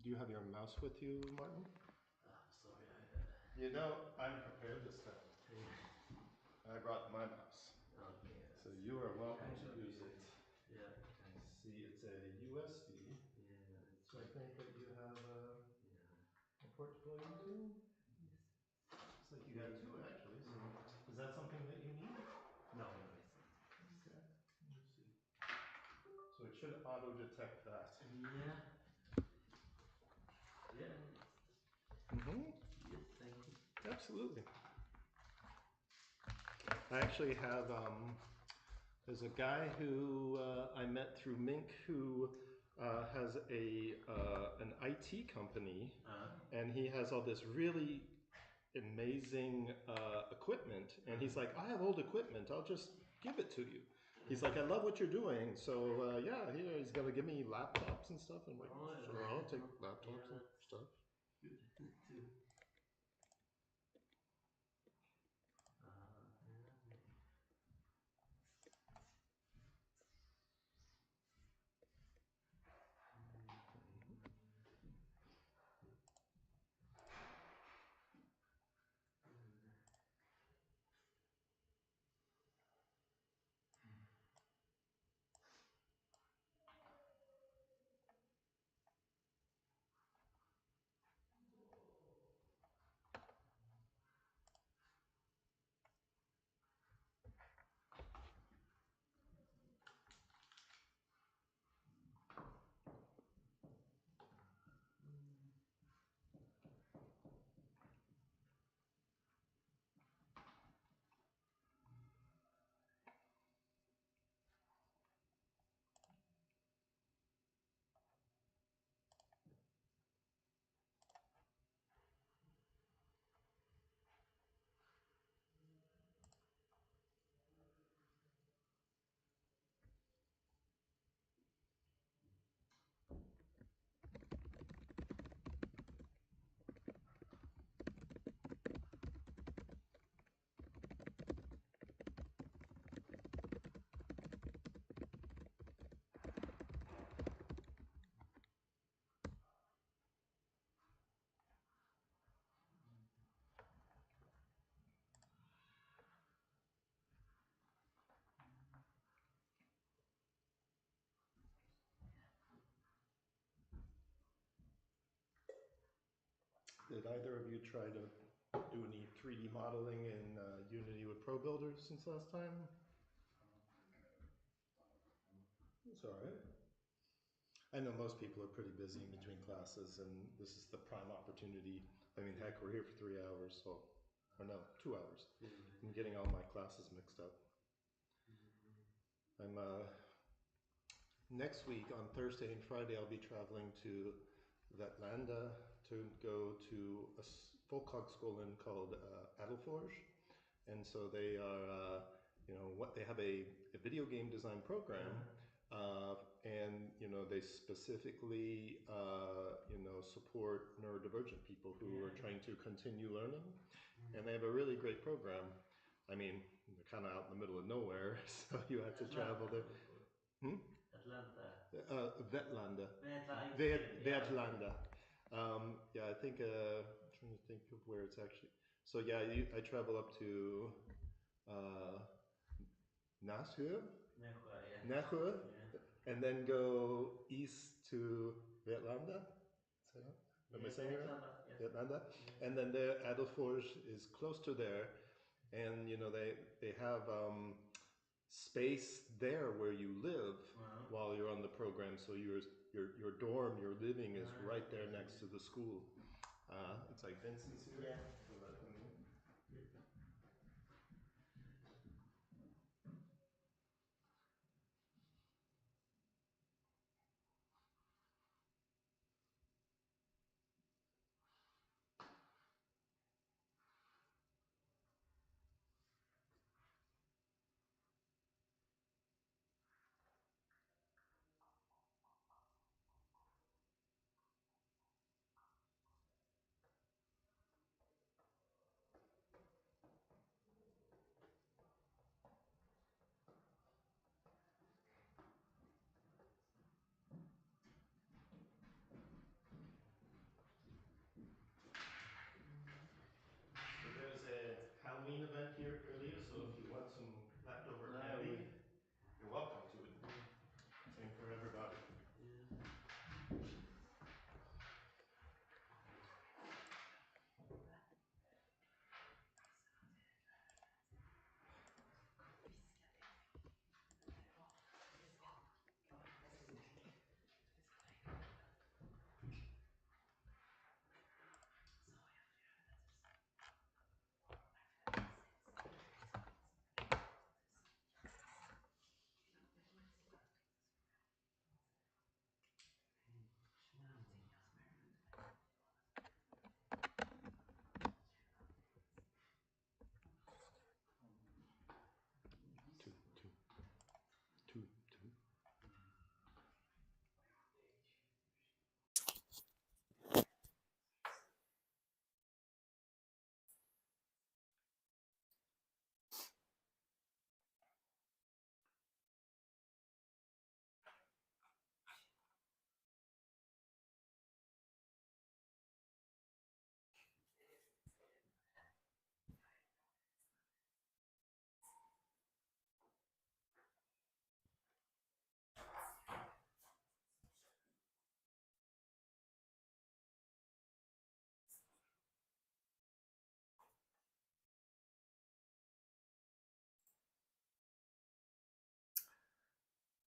Do you have your mouse with you, Martin? Sorry, You know, I'm prepared this time. I brought my mouse. Okay. So you are welcome to use it. Yeah. I see it's a USB. Yeah. So I think that you have a port to plug into? Yes. Looks like you got two actually. So is that something that you need? No. Okay. Let's see. So it should auto detect that. Yeah. Yeah. Yes, thank you. Absolutely. I actually have, there's a guy who I met through Mink who has an IT company, and he has all this really amazing equipment, and he's like, I have old equipment, I'll just give it to you. He's like, I love what you're doing, so yeah, here, he's gonna give me laptops and stuff. I'm like, sure, I'll take laptops and stuff. Good. Did either of you try to do any 3D modeling in Unity with Pro Builder since last time? It's all right. I know most people are pretty busy in between classes, and this is the prime opportunity. I mean, heck, we're here for 3 hours, so, or no, 2 hours. I'm getting all my classes mixed up. I'm, next week on Thursday and Friday, I'll be traveling to Vetlanda to go to a folkhögskolan called Adelforge. And so they are, you know, what they have a video game design program, and you know they specifically, you know, support neurodivergent people who are trying to continue learning, and they have a really great program. I mean, they're kind of out in the middle of nowhere, so you have to travel there. Atlanta. Vetlanda. Vetlanda. Yeah, I think, I'm trying to think of where it's actually. So yeah, I travel up to Nashua, and then go east to Vetlanda. Am I saying it right? Vetlanda. And then the Adelforge is close to there, and you know they have space there where you live while you're on the program. So your dorm, your living is right there next to the school. It's like Vincent's here. Yeah. So let him in.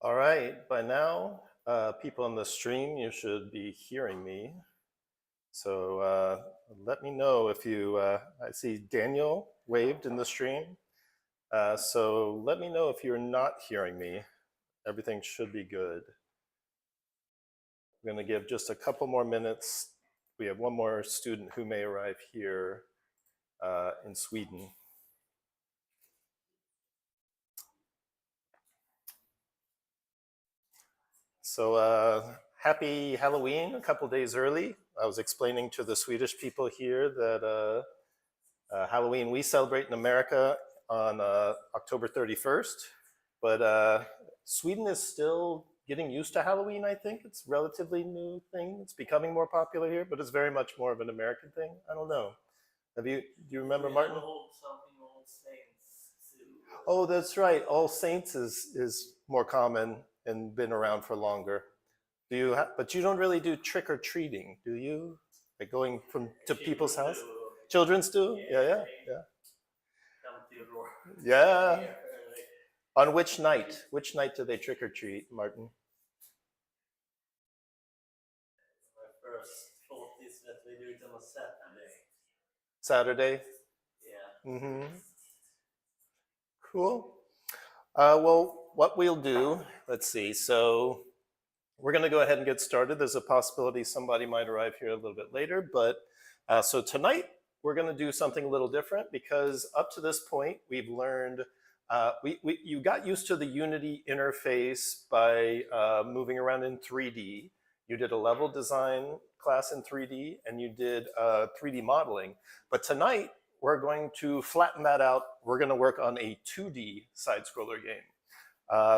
All right, by now, people on the stream, you should be hearing me. So let me know if you, I see Daniel waved in the stream. So let me know if you're not hearing me. Everything should be good. I'm going to give just a couple more minutes. We have one more student who may arrive here in Sweden. So happy Halloween a couple days early. I was explaining to the Swedish people here that Halloween we celebrate in America on October 31st, but Sweden is still getting used to Halloween, I think. It's a relatively new thing. It's becoming more popular here, but it's very much more of an American thing. I don't know. Do you remember, Martin? Something All Saints too. Oh, that's right. All Saints is more common and been around for longer. But you don't really do trick or treating, do you? Like going to people's house? Children's do? Yeah. Yeah. On which night? Which night do they trick or treat, Martin? My first thought is that we do it on a Saturday. Saturday? Yeah. Mm-hmm. Cool. Well, what we'll do, let's see. So we're going to go ahead and get started. There's a possibility somebody might arrive here a little bit later, but so tonight we're going to do something a little different because up to this point we've learned you got used to the Unity interface by moving around in 3D. You did a level design class in 3D and you did 3D modeling. But tonight we're going to flatten that out. We're going to work on a 2D side-scroller game.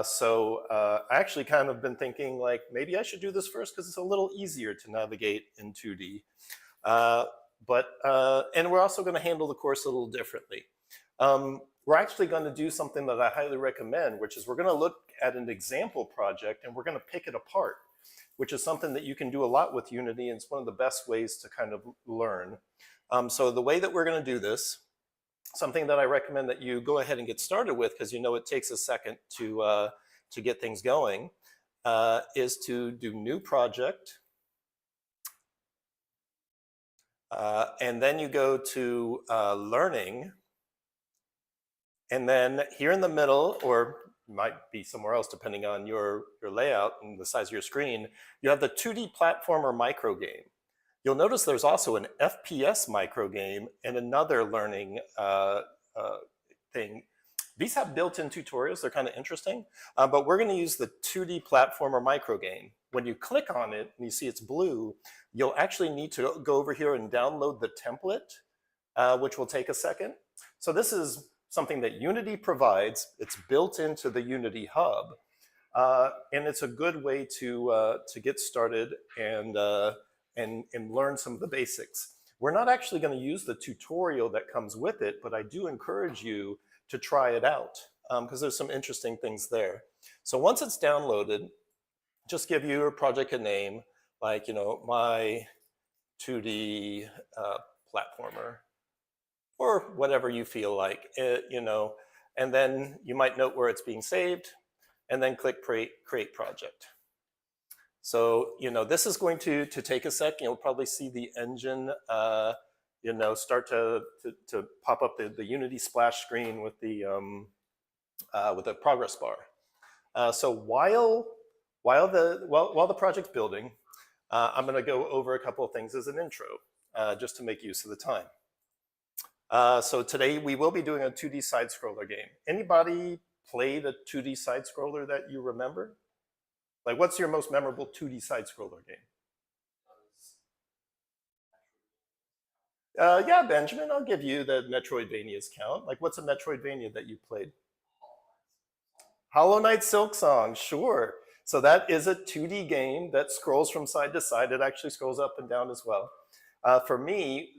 So I actually kind of been thinking like maybe I should do this first because it's a little easier to navigate in 2D. And we're also going to handle the course a little differently. We're actually going to do something that I highly recommend, which is we're going to look at an example project and we're going to pick it apart, which is something that you can do a lot with Unity, and it's one of the best ways to kind of learn. So the way that we're going to do this, something that I recommend that you go ahead and get started with, because you know it takes a second to get things going, is to do new project. And then you go to learning. And then here in the middle, or might be somewhere else depending on your layout and the size of your screen, you have the 2D platformer microgame. You'll notice there's also an FPS microgame and another learning thing. These have built-in tutorials. They're kind of interesting, but we're going to use the 2D platformer microgame. When you click on it and you see it's blue, you'll actually need to go over here and download the template, which will take a second. So this is something that Unity provides. It's built into the Unity Hub, and it's a good way to get started and learn some of the basics. We're not actually going to use the tutorial that comes with it, but I do encourage you to try it out because there's some interesting things there. So once it's downloaded, just give your project a name, like, you know, my 2D platformer, or whatever you feel like, you know, and then you might note where it's being saved, and then click create project. So, you know, this is going to take a second. You'll probably see the engine, you know, start to pop up the Unity splash screen with the progress bar. So while the project's building, I'm going to go over a couple of things as an intro, just to make use of the time. So today we will be doing a 2D side-scroller game. Anybody played a 2D side-scroller that you remember? Like, what's your most memorable 2D side-scroller game? Yeah, Benjamin, I'll give you the Metroidvanias count. Like, what's a Metroidvania that you played? Hollow Knight Silksong, sure. So that is a 2D game that scrolls from side to side. It actually scrolls up and down as well. For me,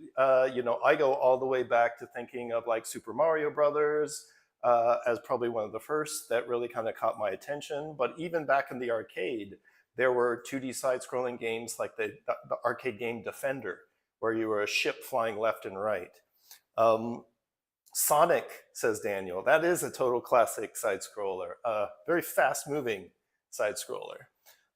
you know, I go all the way back to thinking of like Super Mario Brothers as probably one of the first that really kind of caught my attention. But even back in the arcade, there were 2D side-scrolling games like the arcade game Defender, where you were a ship flying left and right. Sonic, says Daniel, that is a total classic side-scroller. Very fast-moving. side scroller.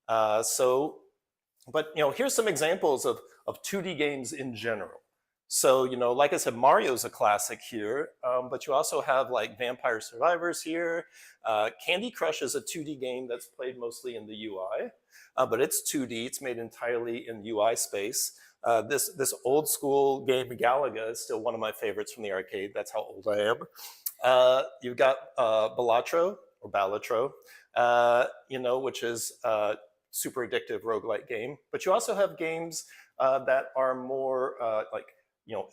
But here's some examples of 2D games in general. So, like I said, Mario's a classic here, but you also have like Vampire Survivors here. Candy Crush is a 2D game that's played mostly in the UI, but it's 2D. It's made entirely in UI space. This old school game Galaga is still one of my favorites from the arcade. That's how old I am. You've got Balatro or Balatro, which is super addictive roguelike game. But you also have games that are more like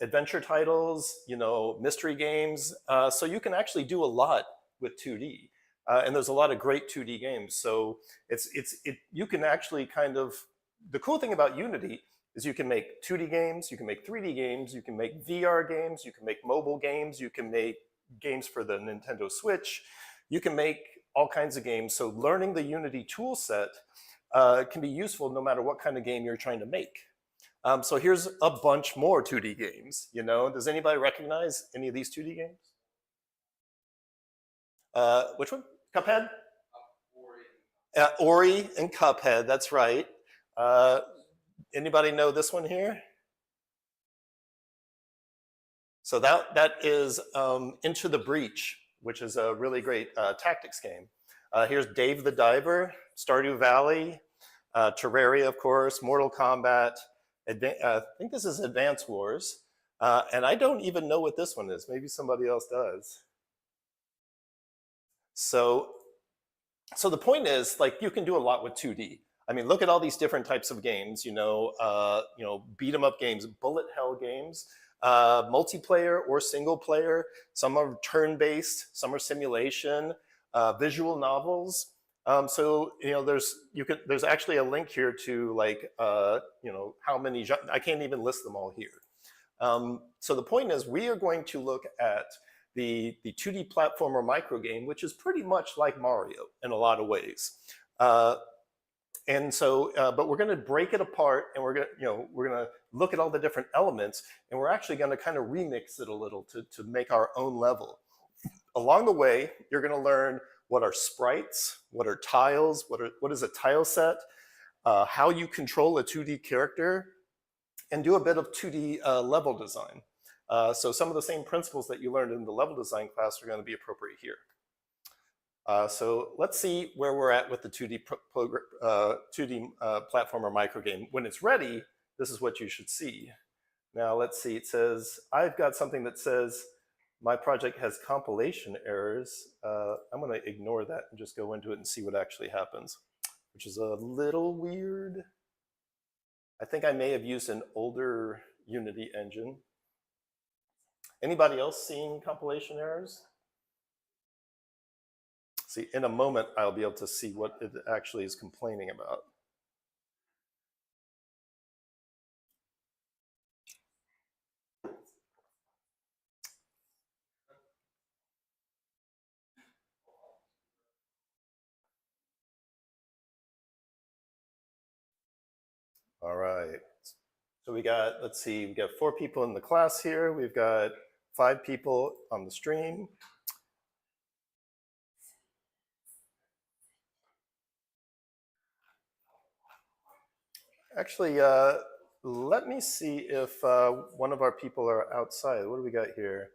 adventure titles, mystery games. So you can actually do a lot with 2D. And there's a lot of great 2D games. So you can actually the cool thing about Unity is you can make 2D games, you can make 3D games, you can make VR games, you can make mobile games, you can make games for the Nintendo Switch, you can make all kinds of games. So learning the Unity tool set can be useful no matter what kind of game you're trying to make. So here's a bunch more 2D games. Does anybody recognize any of these 2D games? Which one? Cuphead? Ori and Cuphead, that's right. Anybody know this one here? So that is Into the Breach, which is a really great tactics game. Here's Dave the Diver, Stardew Valley, Terraria, of course, Mortal Kombat. I think this is Advance Wars. And I don't even know what this one is. Maybe somebody else does. So the point is, like, you can do a lot with 2D. I mean, look at all these different types of games, beat 'em up games, bullet hell games, multiplayer or single player. Some are turn-based, some are simulation, visual novels. So there's actually a link here to like how many. I can't even list them all here. So the point is, we are going to look at the 2D platformer microgame, which is pretty much like Mario in a lot of ways. But we're going to break it apart, and we're going to look at all the different elements, and we're actually going to kind of remix it a little to make our own level. Along the way, you're going to learn what are sprites, what are tiles, what is a tile set, how you control a 2D character, and do a bit of 2D level design. So some of the same principles that you learned in the level design class are going to be appropriate here. So let's see where we're at with the 2D platformer microgame. When it's ready, this is what you should see. Now let's see, it says, I've got something that says, my project has compilation errors. I'm going to ignore that and just go into it and see what actually happens, which is a little weird. I think I may have used an older Unity engine. Anybody else seeing compilation errors? See, in a moment, I'll be able to see what it actually is complaining about. All right. So we got 4 people in the class here. We've got 5 people on the stream. Actually, let me see if one of our people are outside. What do we got here?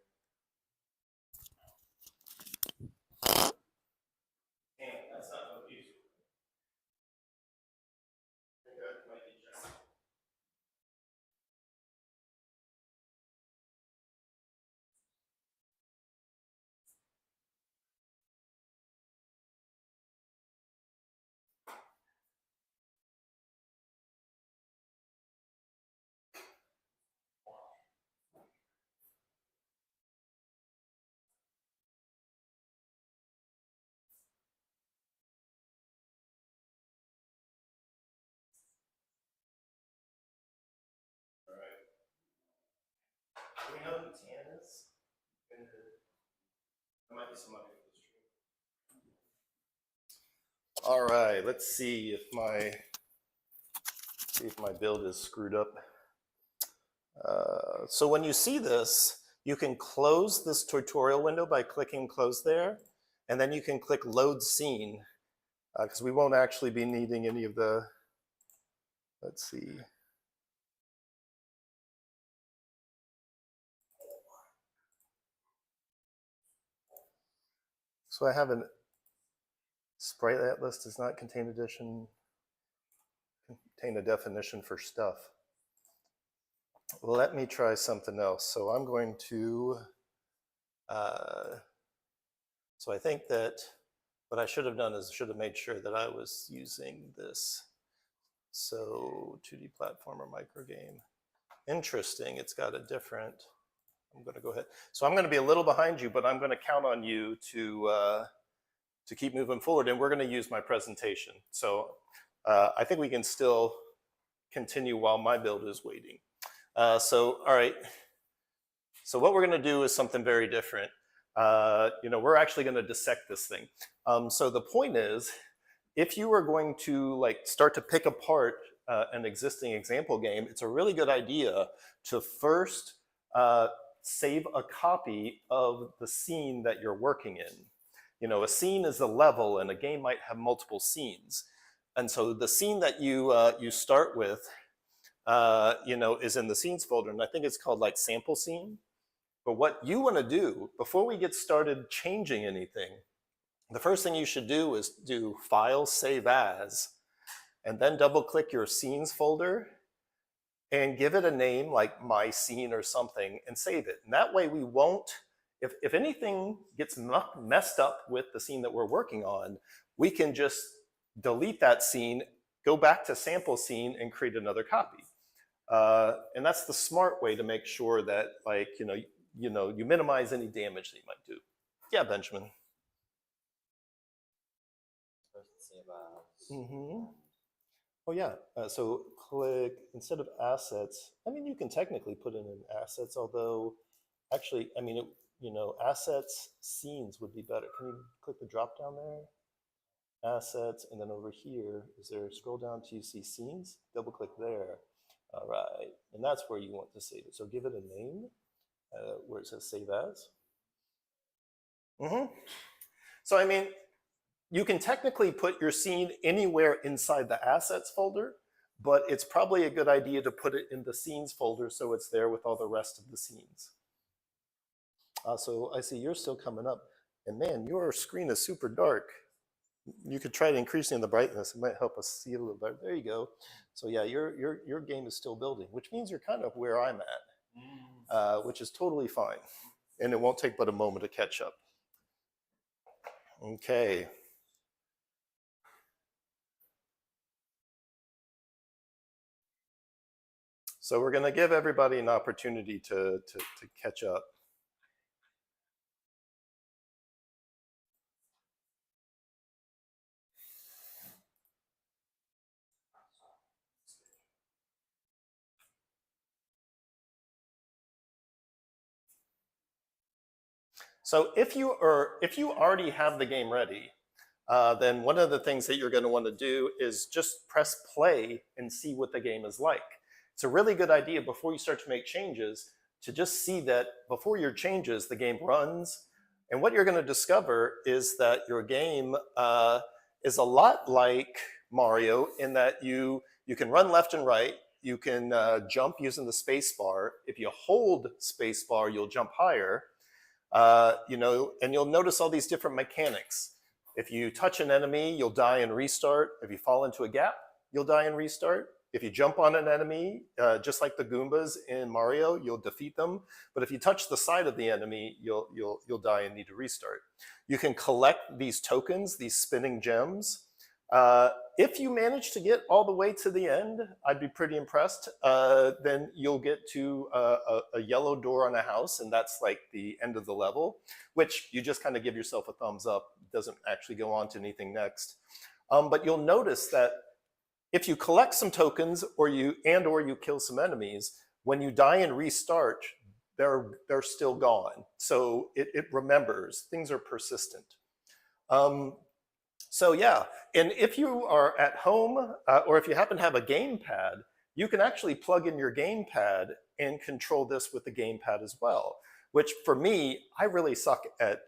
Do we know who Tan is? There might be somebody for the stream. All right, let's see if my build is screwed up. So when you see this, you can close this tutorial window by clicking close there, and then you can click load scene. because we won't actually be needing any of the, let's see. So I have a sprite atlas does not contain a definition for stuff. Let me try something else. So I'm going to, so I think that what I should have done is should have made sure that I was using this. So 2D platformer microgame. Interesting, it's got a different, I'm gonna go ahead. So I'm gonna be a little behind you, but I'm gonna count on you to keep moving forward, and we're gonna use my presentation. So I think we can still continue while my build is waiting. So, all right. So what we're gonna do is something very different. We're actually gonna dissect this thing. So the point is, if you are going to like start to pick apart an existing example game, it's a really good idea to first save a copy of the scene that you're working in. A scene is a level, and a game might have multiple scenes. And so the scene that you start with, is in the scenes folder, and I think it's called like sample scene. But what you want to do before we get started changing anything, the first thing you should do is do File, Save As, and then double-click your scenes folder and give it a name like My Scene or something and save it. And that way we won't, if anything gets messed up with the scene that we're working on, we can just delete that scene, go back to sample scene, and create another copy. And that's the smart way to make sure that, like, you minimize any damage that you might do. Yeah, Benjamin. Mm-hmm. Oh yeah. So click instead of assets. I mean, you can technically put it in assets, although actually, I mean, assets scenes would be better. Can you click the drop down there? Assets, and then over here, is there scroll down to you see scenes? Double click there. All right, and that's where you want to save it. So give it a name where it says save as. Mm-hmm. So I mean, you can technically put your scene anywhere inside the assets folder, but it's probably a good idea to put it in the scenes folder so it's there with all the rest of the scenes. So I see you're still coming up, and man, your screen is super dark. You could try increasing the brightness. It might help us see a little better. There you go. So yeah, your game is still building, which means you're kind of where I'm at, which is totally fine. And it won't take but a moment to catch up. Okay. So we're going to give everybody an opportunity to catch up. So if you already have the game ready, then one of the things that you're going to want to do is just press play and see what the game is like. It's a really good idea before you start to make changes to just see that before your changes, the game runs. And what you're going to discover is that your game is a lot like Mario in that you can run left and right. You can jump using the space bar. If you hold space bar, you'll jump higher. And you'll notice all these different mechanics. If you touch an enemy, you'll die and restart. If you fall into a gap, you'll die and restart. If you jump on an enemy, just like the Goombas in Mario, you'll defeat them. But if you touch the side of the enemy, you'll die and need to restart. You can collect these tokens, these spinning gems. If you manage to get all the way to the end, I'd be pretty impressed. Then you'll get to a yellow door on a house, and that's like the end of the level, which you just kind of give yourself a thumbs up. It doesn't actually go on to anything next. But you'll notice that if you collect some tokens or you kill some enemies, when you die and restart, they're still gone. So it remembers. Things are persistent. So yeah, and if you are at home or if you happen to have a gamepad, you can actually plug in your gamepad and control this with the gamepad as well. Which for me, I really suck at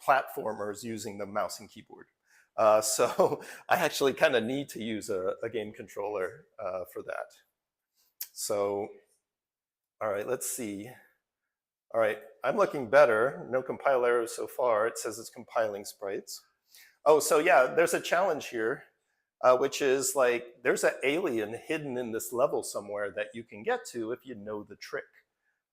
platformers using the mouse and keyboard. So I actually kind of need to use a game controller for that. So, all right, let's see. All right, I'm looking better. No compile errors so far. It says it's compiling sprites. Oh, so yeah, there's a challenge here, which is like there's an alien hidden in this level somewhere that you can get to if you know the trick.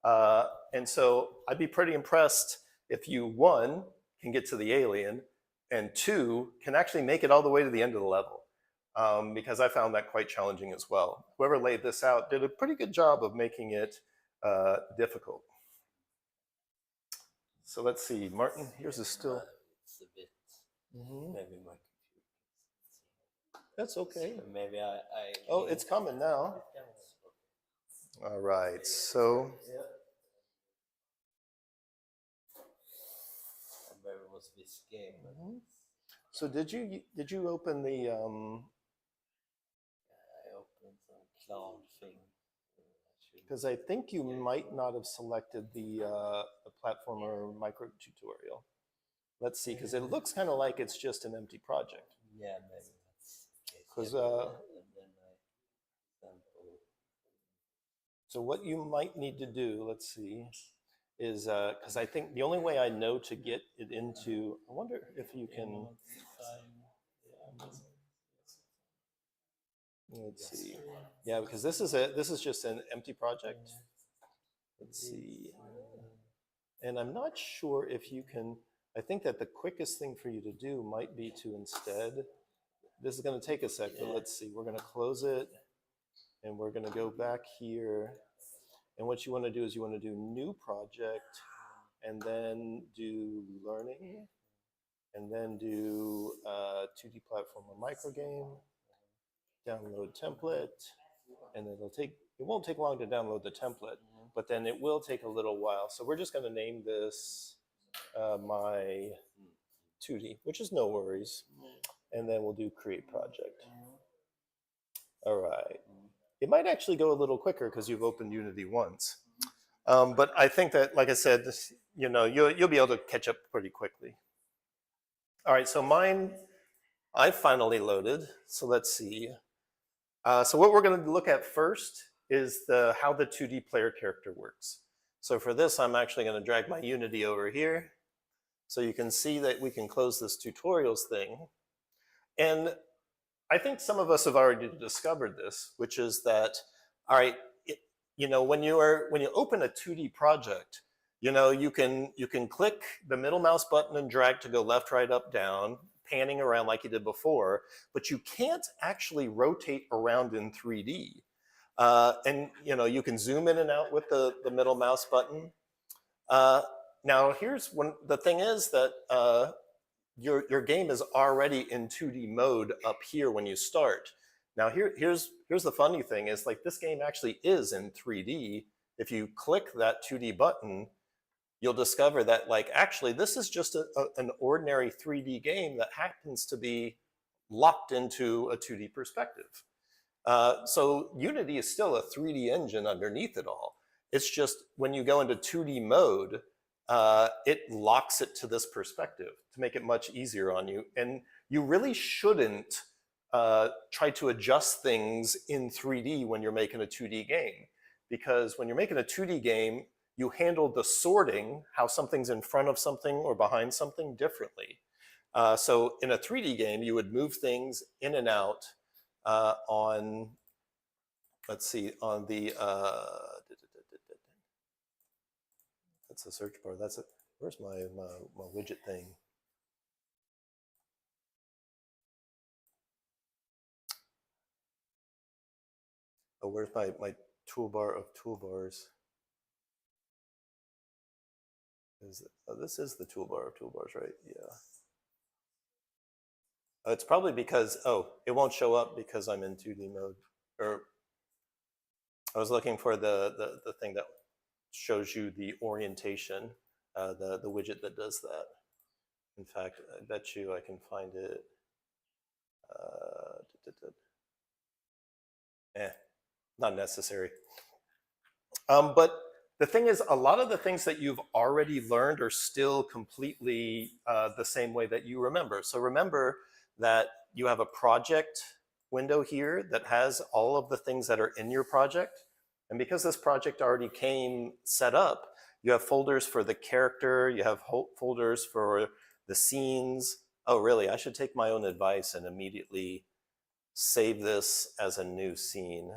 And so I'd be pretty impressed if you, one, can get to the alien, and two, can actually make it all the way to the end of the level. Because I found that quite challenging as well. Whoever laid this out did a pretty good job of making it difficult. So let's see, Martin, yours is still. It's a bit. Maybe my computer. That's okay. So maybe I. Oh, it's coming now. All right, so. Maybe it was this game. So did you open the? I opened some clown thing. Because I think you might not have selected the Platformer Micro tutorial. Let's see, because it looks kind of like it's just an empty project. Yeah, maybe that's the case. Because and then I sample. so what you might need to do, let's see, is because I think the only way I know to get it into, I wonder if you can. Let's see. Yeah, because this is just an empty project. Let's see. And I'm not sure if you can, I think that the quickest thing for you to do might be to instead, this is going to take a sec, but let's see. We're going to close it and we're going to go back here. And what you want to do is you want to do new project and then do learning and then do 2D Platformer Microgame. Download template, and it won't take long to download the template, but then it will take a little while. So we're just going to name this my 2D, which is no worries. And then we'll do create project. All right. It might actually go a little quicker because you've opened Unity once. But I think that, like I said, you'll be able to catch up pretty quickly. All right, so mine, I finally loaded. So let's see. So what we're going to look at first is how the 2D player character works. So for this, I'm actually going to drag my Unity over here. So you can see that we can close this tutorials thing. And I think some of us have already discovered this, which is that, all right, when you open a 2D project, you can click the middle mouse button and drag to go left, right, up, down, panning around like you did before, but you can't actually rotate around in 3D. And you can zoom in and out with the middle mouse button. Now here's the thing is that your game is already in 2D mode up here when you start. Now here's the funny thing is like this game actually is in 3D. If you click that 2D button, you'll discover that like actually this is just an ordinary 3D game that happens to be locked into a 2D perspective. So Unity is still a 3D engine underneath it all. It's just when you go into 2D mode, it locks it to this perspective to make it much easier on you. And you really shouldn't try to adjust things in 3D when you're making a 2D game. Because when you're making a 2D game, you handle the sorting, how something's in front of something or behind something differently. So in a 3D game, you would move things in and out on, let's see, on the, that's a search bar. That's it. Where's my widget thing? Oh, where's my toolbar of toolbars? This is the toolbar of toolbars, right? Yeah. It's probably because, it won't show up because I'm in 2D mode. Or I was looking for the thing that shows you the orientation, the widget that does that. In fact, I bet you I can find it. Not necessary. But the thing is, a lot of the things that you've already learned are still completely the same way that you remember. So remember that you have a project window here that has all of the things that are in your project. And because this project already came set up, you have folders for the character, you have folders for the scenes. Oh, really? I should take my own advice and immediately save this as a new scene.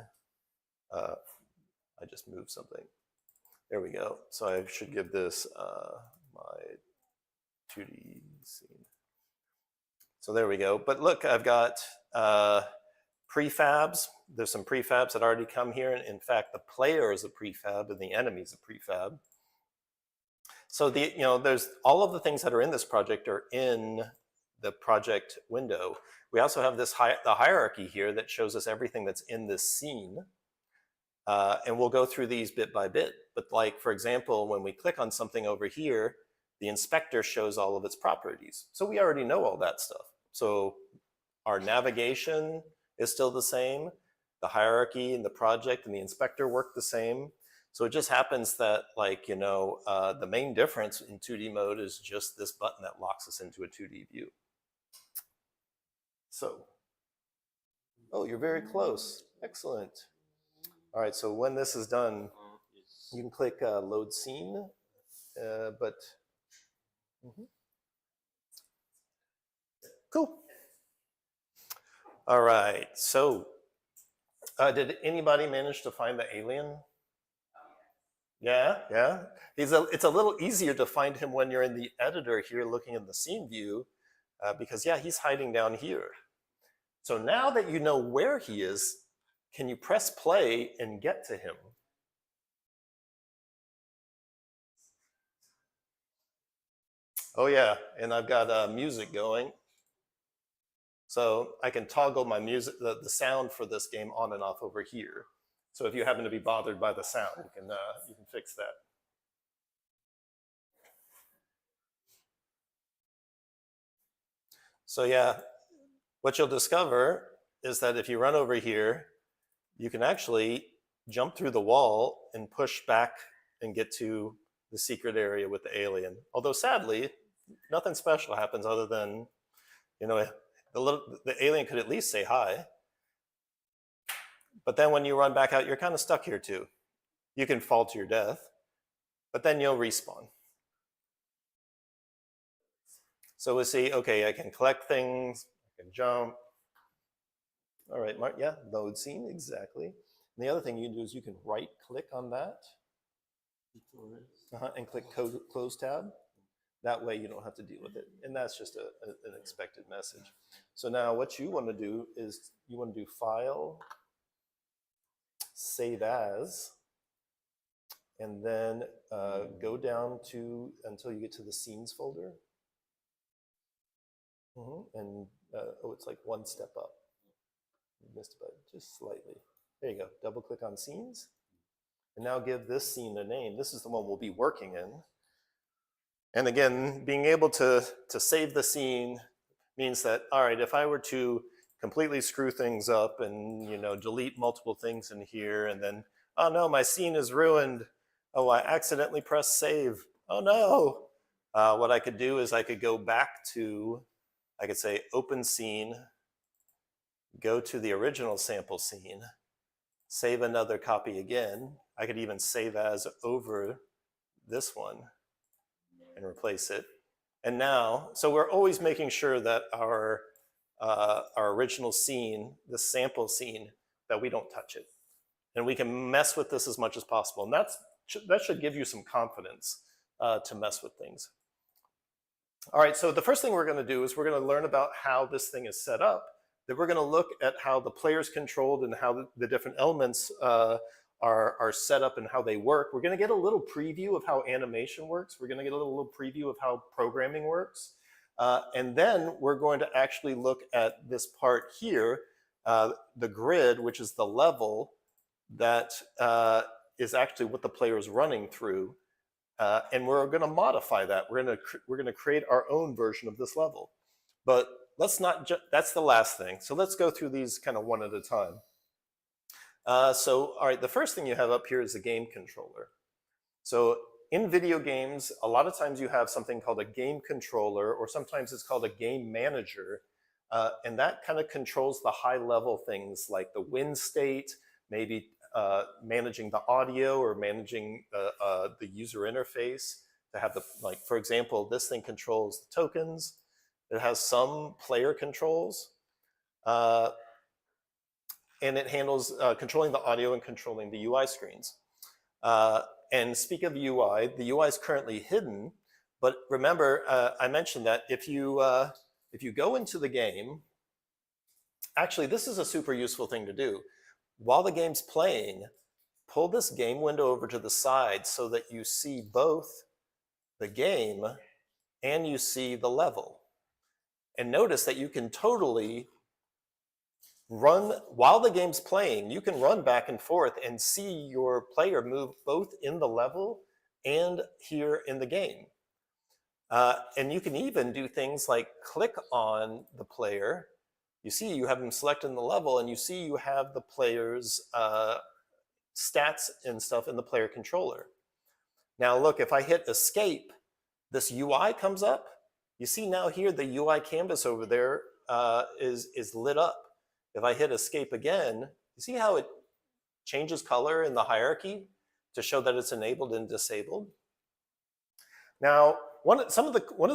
I just moved something. There we go. So I should give this my 2D scene. So there we go. But look, I've got prefabs. There's some prefabs that already come here. In fact, the player is a prefab and the enemy is a prefab. So there's all of the things that are in this project are in the project window. We also have this the hierarchy here that shows us everything that's in this scene. And we'll go through these bit by bit. But like, for example, when we click on something over here, the inspector shows all of its properties. So we already know all that stuff. So our navigation is still the same. The hierarchy and the project and the inspector work the same. So it just happens that, like, the main difference in 2D mode is just this button that locks us into a 2D view. So, oh, you're very close. Excellent. All right, so when this is done, you can click load scene, Cool. All right, so did anybody manage to find the alien? Yeah. It's a little easier to find him when you're in the editor here looking in the scene view, because yeah, he's hiding down here. So now that you know where he is, can you press play and get to him? Oh yeah, and I've got music going. So I can toggle my music, the sound for this game on and off over here. So if you happen to be bothered by the sound, you can fix that. So yeah, what you'll discover is that if you run over here, you can actually jump through the wall and push back and get to the secret area with the alien. Although sadly, nothing special happens other than, the alien could at least say hi. But then when you run back out, you're kind of stuck here too. You can fall to your death, but then you'll respawn. So we'll see, okay, I can collect things, I can jump. All right, Mark, yeah, load scene, exactly. And the other thing you can do is you can right click on that and click close tab. That way you don't have to deal with it. And that's just an expected message. So now what you want to do is you want to do File, Save As, and then go down to until you get to the Scenes folder. And it's like one step up. You missed it by just slightly. There you go. Double click on Scenes. And now give this scene a name. This is the one we'll be working in. And again, being able to save the scene means that, all right, if I were to completely screw things up and delete multiple things in here and then, oh no, my scene is ruined. Oh, I accidentally pressed save. Oh no. What I could do is I could go back to, I could say open scene, go to the original sample scene, save another copy again. I could even save as over this one and replace it. And now, so we're always making sure that our original scene, the sample scene, that we don't touch it. And we can mess with this as much as possible. And that should give you some confidence to mess with things. All right, so the first thing we're gonna do is we're gonna learn about how this thing is set up. Then we're gonna look at how the player's controlled and how the different elements are set up and how they work. We're gonna get a little preview of how animation works. We're gonna get a little preview of how programming works. And then we're going to actually look at this part here, the grid, which is the level that is actually what the player is running through. And we're gonna modify that. We're gonna create our own version of this level. But let's not, that's the last thing. So let's go through these kind of one at a time. All right, the first thing you have up here is the game controller. So in video games, a lot of times you have something called a game controller, or sometimes it's called a game manager. And that kind of controls the high level things like the wind state, maybe managing the audio or managing the user interface to have the, like, for example, this thing controls the tokens. It has some player controls. And it handles controlling the audio and controlling the UI screens. And speak of UI, the UI is currently hidden, but remember, I mentioned that if you go into the game, actually, this is a super useful thing to do. While the game's playing, pull this game window over to the side so that you see both the game and you see the level. And notice that you can totally run, while the game's playing, you can run back and forth and see your player move both in the level and here in the game. And you can even do things like click on the player. You see you have them selected in the level, and you see you have the player's stats and stuff in the player controller. Now look, if I hit escape, this UI comes up. You see now here the UI canvas over there is lit up. If I hit escape again, you see how it changes color in the hierarchy to show that it's enabled and disabled? Now, one of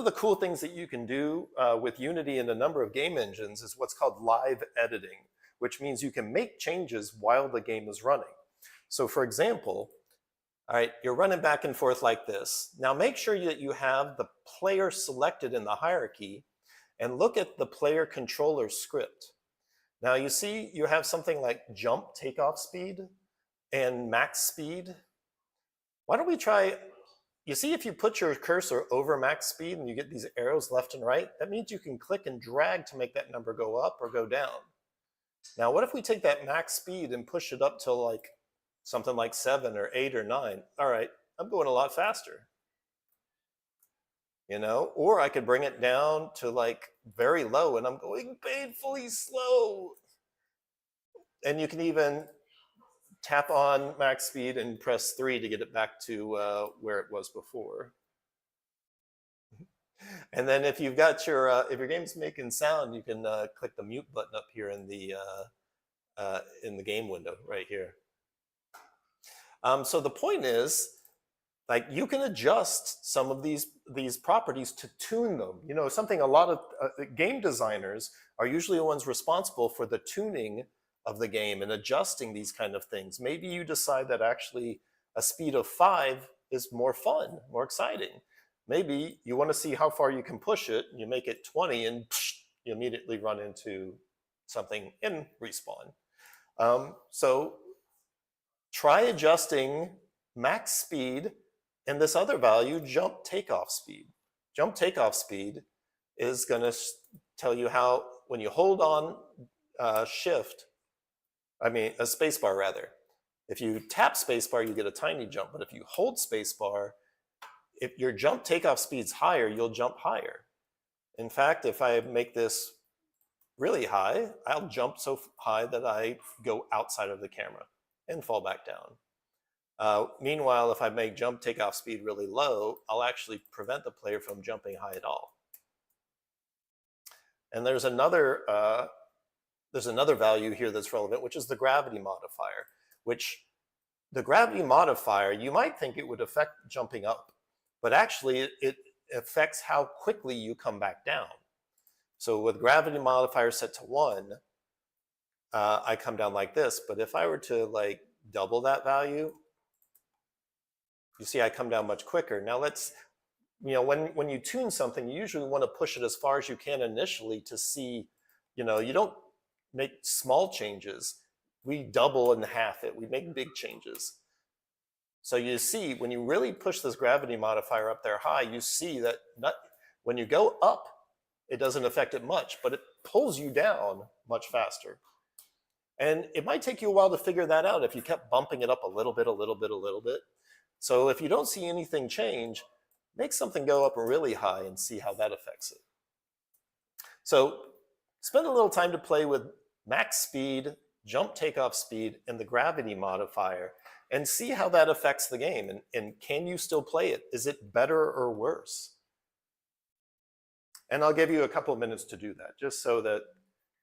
the cool things that you can do with Unity and a number of game engines is what's called live editing, which means you can make changes while the game is running. So for example, all right, you're running back and forth like this. Now make sure that you have the player selected in the hierarchy and look at the player controller script. Now you see you have something like jump takeoff speed and max speed. Why don't we try, you see if you put your cursor over max speed and you get these arrows left and right, that means you can click and drag to make that number go up or go down. Now what if we take that max speed and push it up to like something like 7 or 8 or 9? All right, I'm going a lot faster. You know, or I could bring it down to like very low and I'm going painfully slow. And you can even tap on max speed and press 3 to get it back to where it was before. And then if you've got your, if your game's making sound, you can click the mute button up here in the game window right here. So the point is, like, you can adjust some of these properties to tune them. You know, something a lot of game designers are usually the ones responsible for the tuning of the game and adjusting these kind of things. Maybe you decide that actually a speed of 5 is more fun, more exciting. Maybe you want to see how far you can push it, and you make it 20 and you immediately run into something in respawn. So try adjusting max speed and this other value, jump takeoff speed. Jump takeoff speed is going to tell you how, when you hold on shift, I mean a spacebar rather. If you tap spacebar, you get a tiny jump, but if you hold spacebar, if your jump takeoff speed's higher, you'll jump higher. In fact, if I make this really high, I'll jump so high that I go outside of the camera and fall back down. Meanwhile, if I make jump takeoff speed really low, I'll actually prevent the player from jumping high at all. And there's another value here that's relevant, which is the gravity modifier, which the gravity modifier, you might think it would affect jumping up, but actually it affects how quickly you come back down. So with gravity modifier set to 1, I come down like this, but if I were to like double that value, you see I come down much quicker. Now let's, you know, when you tune something, you usually want to push it as far as you can initially to see, you know, you don't make small changes. We double and half it. We make big changes. So you see, when you really push this gravity modifier up there high, you see that when you go up, it doesn't affect it much, but it pulls you down much faster. And it might take you a while to figure that out if you kept bumping it up a little bit, a little bit, a little bit. So if you don't see anything change, make something go up really high and see how that affects it. So spend a little time to play with max speed, jump takeoff speed, and the gravity modifier, and see how that affects the game. And can you still play it? Is it better or worse? And I'll give you a couple of minutes to do that, just so that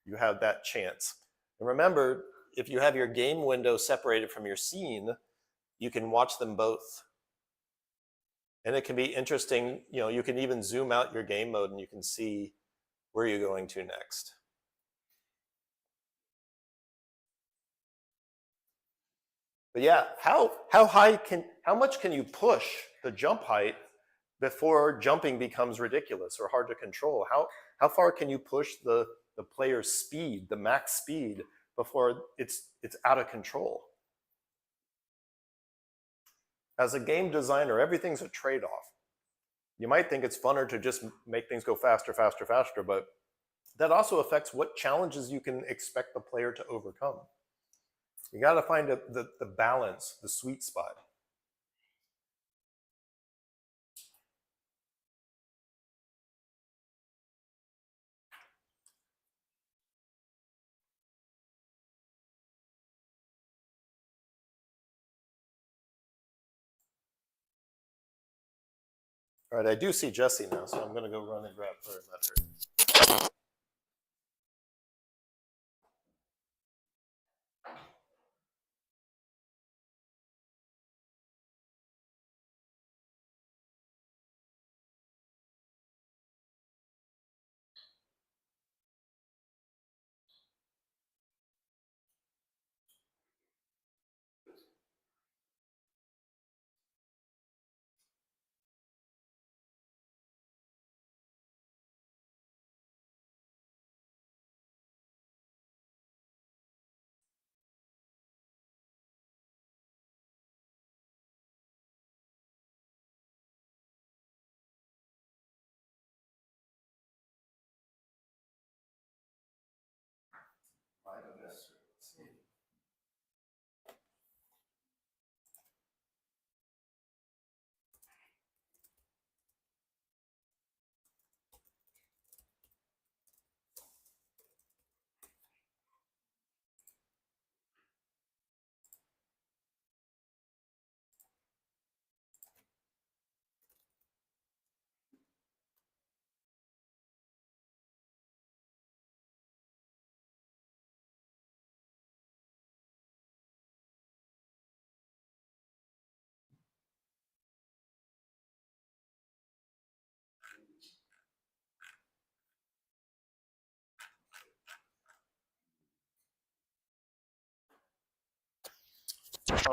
you have that chance. And remember, if you have your game window separated from your scene, you can watch them both. And it can be interesting, you know, you can even zoom out your game mode and you can see where you're going to next. But yeah, how much can you push the jump height before jumping becomes ridiculous or hard to control? How far can you push the player's speed, the max speed, before it's out of control? As a game designer, everything's a trade-off. You might think it's funner to just make things go faster, faster, faster, but that also affects what challenges you can expect the player to overcome. You got to find the balance, the sweet spot. All right, I do see Jessie now, so I'm going to go run and grab her and let her.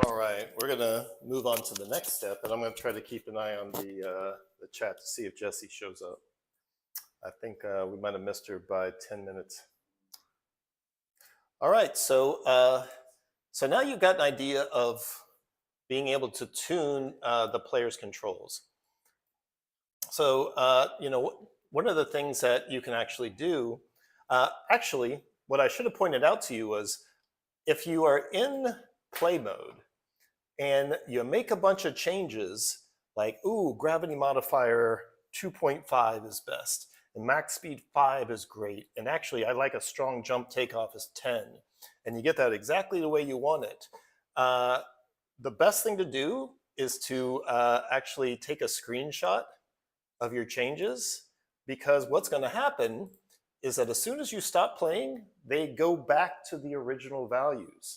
All right, we're going to move on to the next step, and I'm going to try to keep an eye on the chat to see if Jessie shows up. I think we might have missed her by 10 minutes. All right, so now you've got an idea of being able to tune the player's controls. So, you know, one of the things that you can actually do, actually, what I should have pointed out to you was if you are in play mode and you make a bunch of changes, like, ooh, gravity modifier 2.5 is best, and max speed 5 is great, and actually I like a strong jump takeoff is 10, and you get that exactly the way you want it. The best thing to do is to actually take a screenshot of your changes, because what's going to happen is that as soon as you stop playing, they go back to the original values.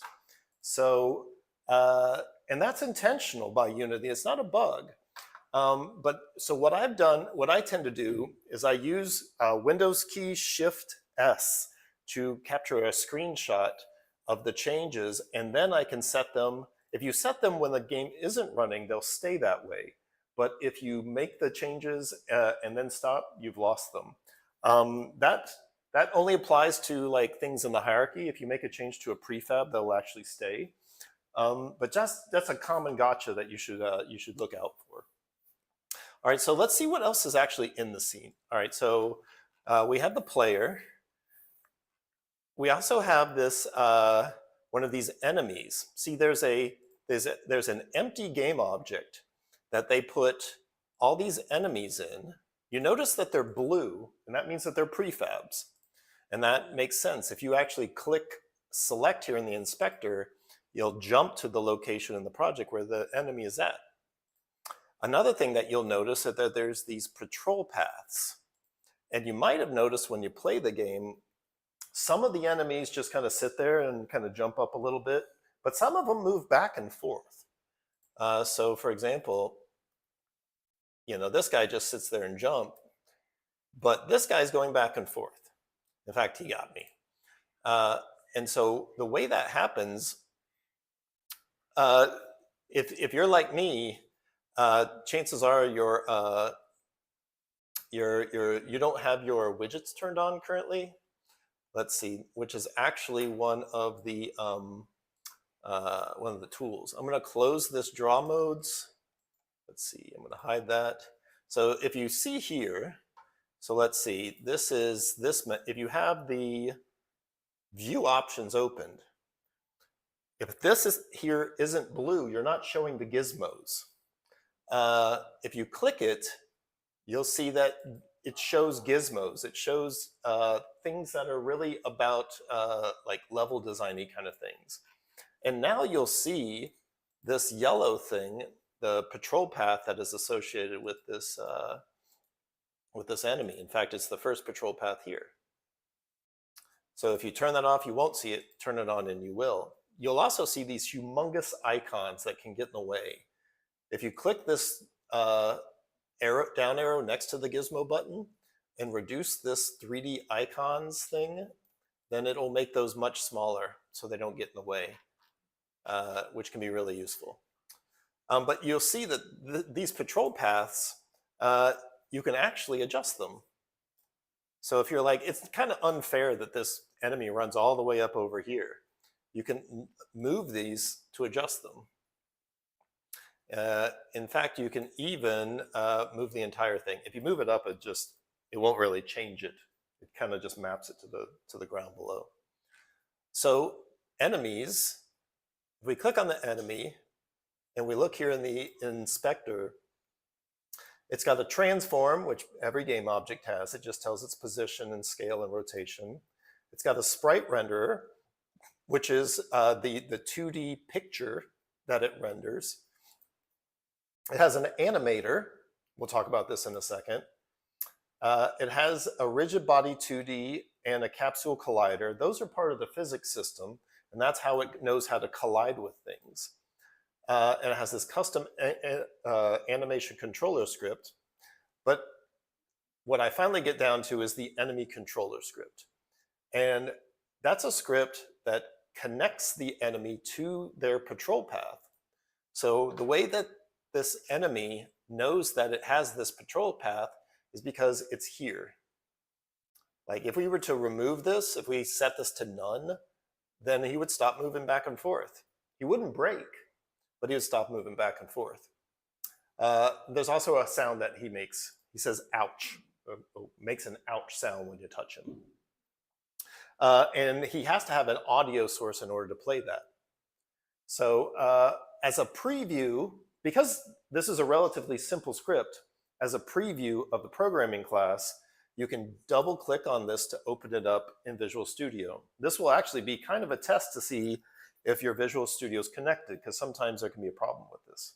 So, and that's intentional by Unity. It's not a bug. But so what I've done, what I tend to do is I use Windows key Shift S to capture a screenshot of the changes, and then I can set them. If you set them when the game isn't running, they'll stay that way. But if you make the changes and then stop, you've lost them. That only applies to like things in the hierarchy. If you make a change to a prefab, they'll actually stay. But that's a common gotcha that you should look out for. All right, so let's see what else is actually in the scene. All right, so we have the player. We also have this one of these enemies. See, there's an empty game object that they put all these enemies in. You notice that they're blue, and that means that they're prefabs. And that makes sense. If you actually click select here in the inspector, you'll jump to the location in the project where the enemy is at. Another thing that you'll notice is that there's these patrol paths. And you might have noticed when you play the game, some of the enemies just kind of sit there and kind of jump up a little bit, but some of them move back and forth. So for example, this guy just sits there and jump, but this guy's going back and forth. In fact, he got me. And so the way that happens, if you're like me, chances are you don't have your widgets turned on currently. Let's see, which is actually one of the tools. I'm going to close this draw modes. Let's see, I'm going to hide that. So if you see here, so let's see, if you have the view options opened, if this here isn't blue, you're not showing the gizmos. If you click it, you'll see that it shows gizmos. It shows things that are really about like level designy kind of things. And now you'll see this yellow thing, the patrol path that is associated with this enemy. In fact, it's the first patrol path here. So if you turn that off, you won't see it. Turn it on and you will. You'll also see these humongous icons that can get in the way. If you click this down arrow next to the gizmo button and reduce this 3D icons thing, then it'll make those much smaller so they don't get in the way, which can be really useful. But you'll see that these patrol paths, you can actually adjust them. So if you're like, it's kind of unfair that this enemy runs all the way up over here, you can move these to adjust them. In fact, you can even move the entire thing. If you move it up, it won't really change it. It kind of just maps it to the ground below. So enemies, if we click on the enemy and we look here in the inspector, it's got a transform, which every game object has. It just tells its position and scale and rotation. It's got a sprite renderer, which is the 2D picture that it renders. It has an animator. We'll talk about this in a second. It has a rigid body 2D and a capsule collider. Those are part of the physics system, and that's how it knows how to collide with things. And it has this custom animation controller script. But what I finally get down to is the enemy controller script. And that's a script that connects the enemy to their patrol path. So the way that this enemy knows that it has this patrol path is because it's here. Like if we were to remove this, if we set this to none, then he would stop moving back and forth. He wouldn't break, but he would stop moving back and forth. There's also a sound that he makes. He says, ouch, makes an ouch sound when you touch him. And he has to have an audio source in order to play that. So as a preview, because this is a relatively simple script, as a preview of the programming class, you can double click on this to open it up in Visual Studio. This will actually be kind of a test to see if your Visual Studio is connected, because sometimes there can be a problem with this.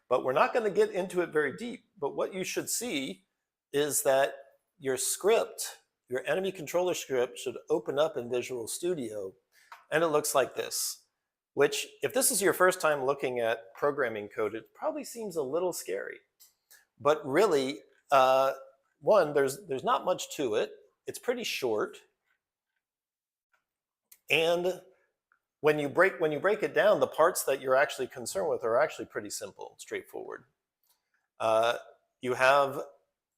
But we're not going to get into it very deep. But what you should see is that your script, your enemy controller script, should open up in Visual Studio, and it looks like this. Which, if this is your first time looking at programming code, it probably seems a little scary. But really, one, there's not much to it. It's pretty short. And when you break it down, the parts that you're actually concerned with are actually pretty simple, straightforward.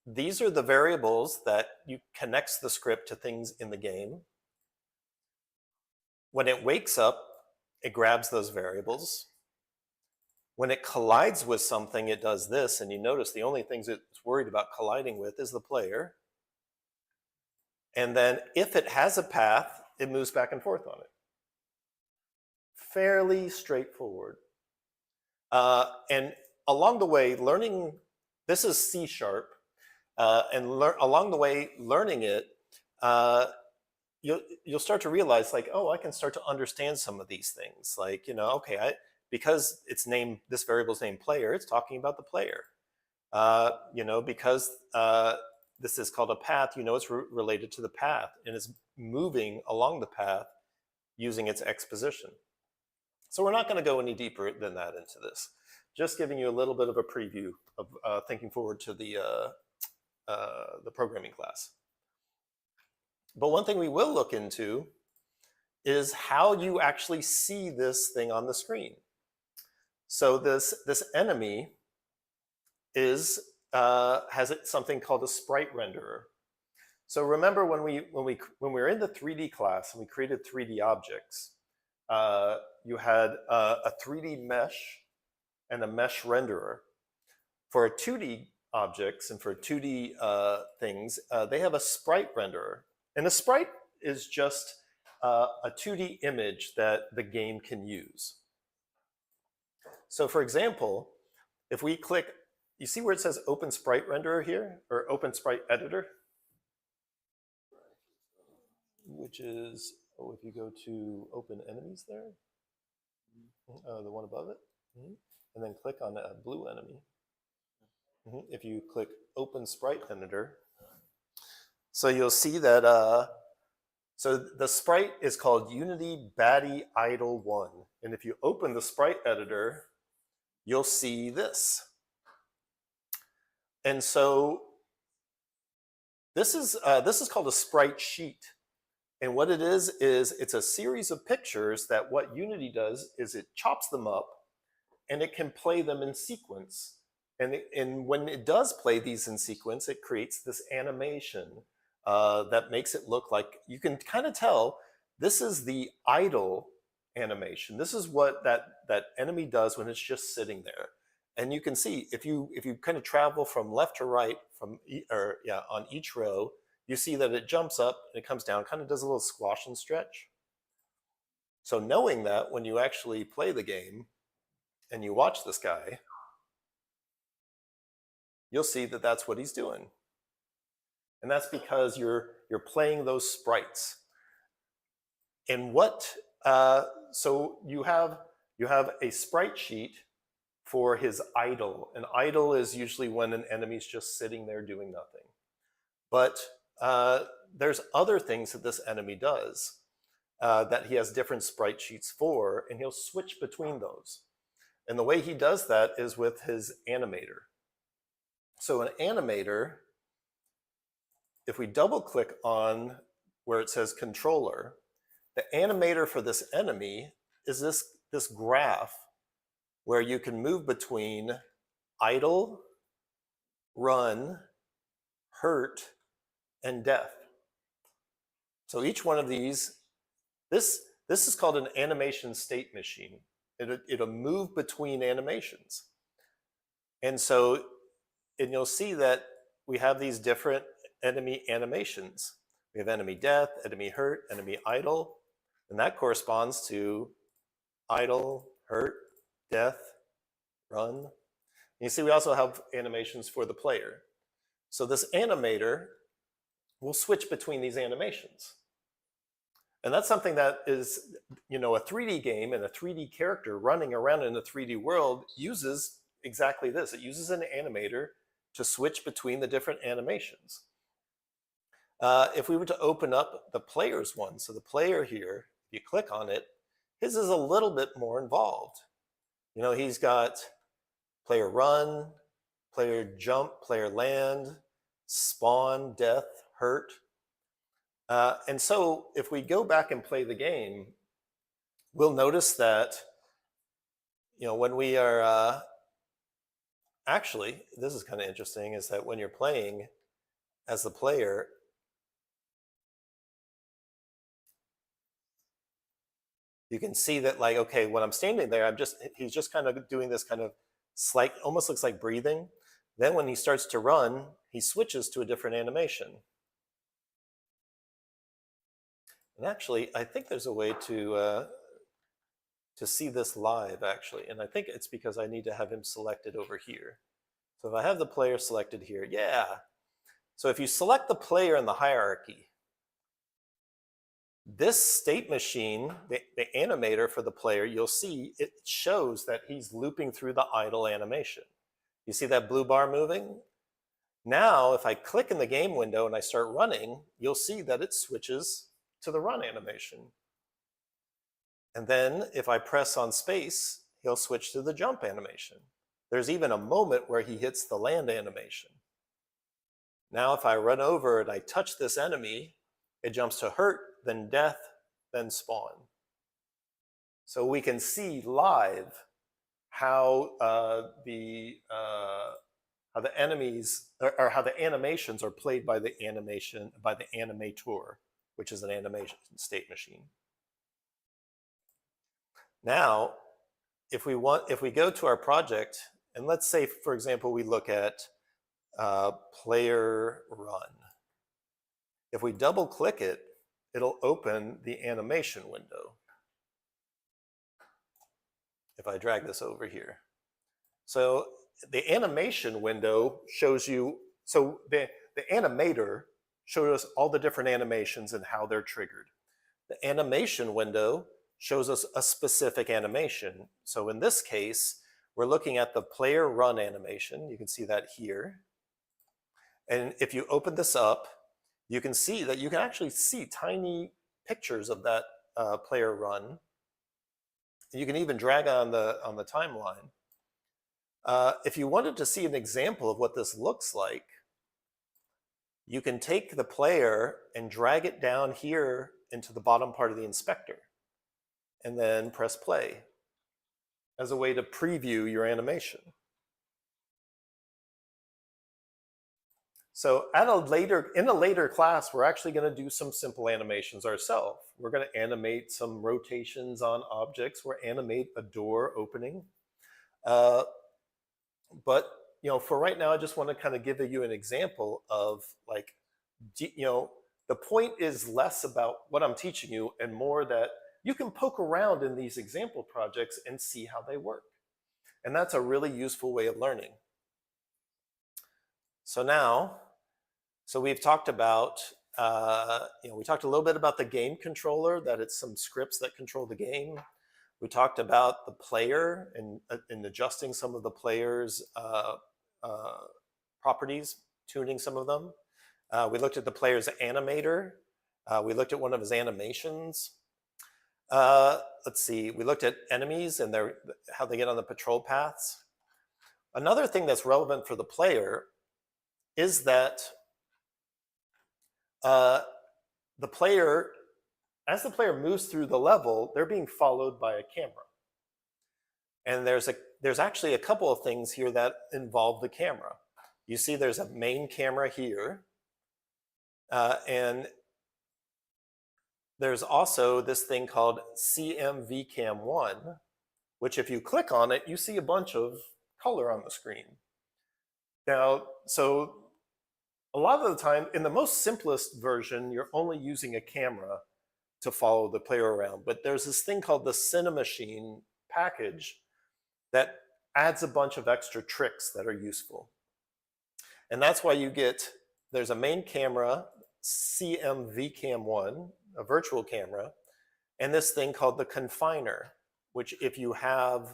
These are the variables that connects the script to things in the game. When it wakes up, it grabs those variables. When it collides with something, it does this, and you notice the only things it's worried about colliding with is the player. And then if it has a path, it moves back and forth on it. Fairly straightforward. And along the way, learning, this is C#, and along the way, learning it, you'll start to realize, like, oh, I can start to understand some of these things. Like, okay, because this variable's named player, it's talking about the player. Because this is called a path, you know it's related to the path, and it's moving along the path using its X position. So we're not going to go any deeper than that into this. Just giving you a little bit of a preview of thinking forward to the programming class. But one thing we will look into is how you actually see this thing on the screen. So this enemy is has something called a sprite renderer. So remember when we were in the 3D class and we created 3D objects, you had a 3D mesh and a mesh renderer. For 2D objects and for 2D things, they have a sprite renderer. And a sprite is just a 2D image that the game can use. So for example, if we click, you see where it says Open Sprite Renderer here, or Open Sprite Editor? Which is, oh, if you go to Open Enemies there, the one above it, and then click on a blue enemy. If you click Open Sprite Editor, so you'll see that, so the sprite is called Unity Baddie Idle 1. And if you open the sprite editor, you'll see this. And so this is called a sprite sheet. And what it is it's a series of pictures that what Unity does is it chops them up and it can play them in sequence. And when it does play these in sequence, it creates this animation that makes it look like, you can kind of tell this is the idle animation. This is what that enemy does when it's just sitting there. And you can see if you kind of travel from left to right on each row, you see that it jumps up and it comes down, kind of does a little squash and stretch. So knowing that, when you actually play the game and you watch this guy, you'll see that that's what he's doing. And that's because you're playing those sprites. And so you have a sprite sheet for his idle. An idle is usually when an enemy's just sitting there doing nothing. But there's other things that this enemy does that he has different sprite sheets for, and he'll switch between those. And the way he does that is with his animator. So an animator, if we double click on where it says controller, the animator for this enemy is this graph where you can move between idle, run, hurt, and death. So each one of these, this is called an animation state machine. It'll move between animations. And you'll see that we have these different enemy animations. We have enemy death, enemy hurt, enemy idle, and that corresponds to idle, hurt, death, run. And you see we also have animations for the player. So this animator will switch between these animations. And that's something that is, a 3D game and a 3D character running around in a 3D world uses exactly this. It uses an animator to switch between the different animations. If we were to open up the player's one, so the player here, if you click on it, his is a little bit more involved. He's got player run, player jump, player land, spawn, death, hurt. And so if we go back and play the game, we'll notice that, when we are, actually, this is kind of interesting, is that when you're playing as the player, you can see that, like, okay, when I'm standing there, he's just kind of doing this kind of slight, almost looks like breathing. Then when he starts to run, he switches to a different animation. And actually, I think there's a way to see this live, actually. And I think it's because I need to have him selected over here. So if I have the player selected here, yeah. So if you select the player in the hierarchy, this state machine, the animator for the player, you'll see it shows that he's looping through the idle animation. You see that blue bar moving? Now, if I click in the game window and I start running, you'll see that it switches to the run animation. And then if I press on space, he'll switch to the jump animation. There's even a moment where he hits the land animation. Now, if I run over and I touch this enemy, it jumps to hurt, then death, then spawn. So we can see live how the enemies or how the animations are played by the animator, which is an animation state machine. Now, if we go to our project, and let's say, for example, we look at player run. If we double click it, it'll open the animation window. If I drag this over here. So the animation window shows you, so the animator showed us all the different animations and how they're triggered. The animation window shows us a specific animation. So in this case, we're looking at the player run animation. You can see that here. And if you open this up, you can see that you can actually see tiny pictures of that player run. You can even drag on the timeline. If you wanted to see an example of what this looks like, you can take the player and drag it down here into the bottom part of the inspector, and then press play as a way to preview your animation. So in a later class, we're actually going to do some simple animations ourselves. We're going to animate some rotations on objects. We'll animate a door opening. But for right now, I just want to kind of give you an example of the point is less about what I'm teaching you and more that you can poke around in these example projects and see how they work. And that's a really useful way of learning. So we've talked about, we talked a little bit about the game controller, that it's some scripts that control the game. We talked about the player and adjusting some of the player's properties, tuning some of them. We looked at the player's animator. We looked at one of his animations. Let's see, we looked at enemies and how they get on the patrol paths. Another thing that's relevant for the player is that as the player moves through the level, they're being followed by a camera. And there's actually a couple of things here that involve the camera. You see there's a main camera here, and there's also this thing called CMVCam1, which if you click on it, you see a bunch of color on the screen. Now, so a lot of the time, in the most simplest version, you're only using a camera to follow the player around. But there's this thing called the Cinemachine package that adds a bunch of extra tricks that are useful. And that's why there's a main camera, CMVCam1, a virtual camera, and this thing called the confiner, which if you have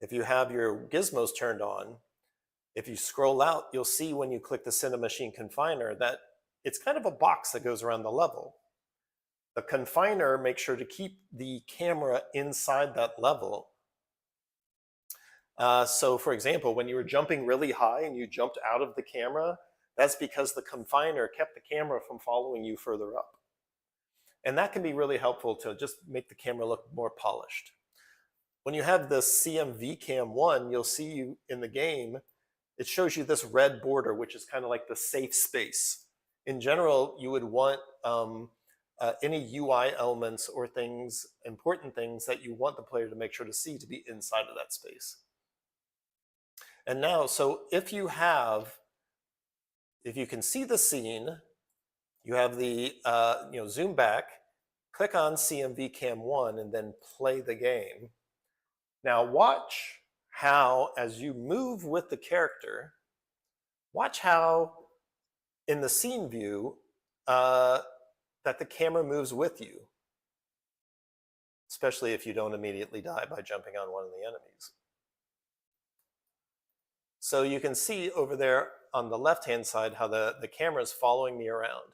your gizmos turned on, if you scroll out, you'll see when you click the Cinemachine confiner that it's kind of a box that goes around the level. The confiner makes sure to keep the camera inside that level. So for example, when you were jumping really high and you jumped out of the camera, that's because the confiner kept the camera from following you further up. And that can be really helpful to just make the camera look more polished. When you have the CMVCam1, you'll see in the game, it shows you this red border, which is kind of like the safe space. In general, you would want any UI elements or things, important things that you want the player to make sure to see to be inside of that space. And now, so if you can see the scene, you have the, zoom back, click on CMVCam1 and then play the game. Now watch how, as you move with the character, watch how in the scene view that the camera moves with you, especially if you don't immediately die by jumping on one of the enemies. So you can see over there, on the left-hand side how the camera is following me around,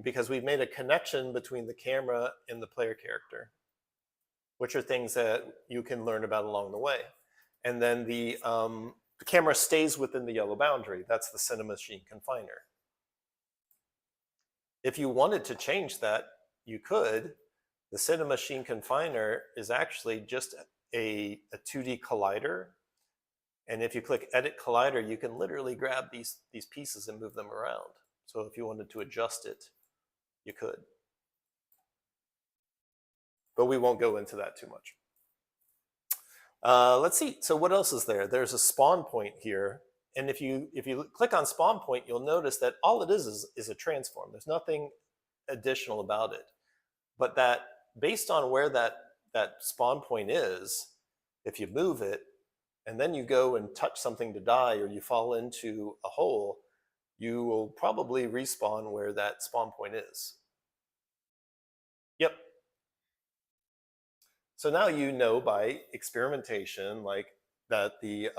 because we've made a connection between the camera and the player character, which are things that you can learn about along the way. And then the camera stays within the yellow boundary. That's the Cinemachine confiner. If you wanted to change that, you could. The Cinemachine confiner is actually just a 2D collider. And if you click Edit Collider, you can literally grab these pieces and move them around. So if you wanted to adjust it, you could. But we won't go into that too much. Let's see. So what else is there? There's a spawn point here. And if you click on spawn point, you'll notice that all it is a transform. There's nothing additional about it. But that based on where that spawn point is, if you move it, and then you go and touch something to die, or you fall into a hole, you will probably respawn where that spawn point is. Yep. So now you know by experimentation, like that the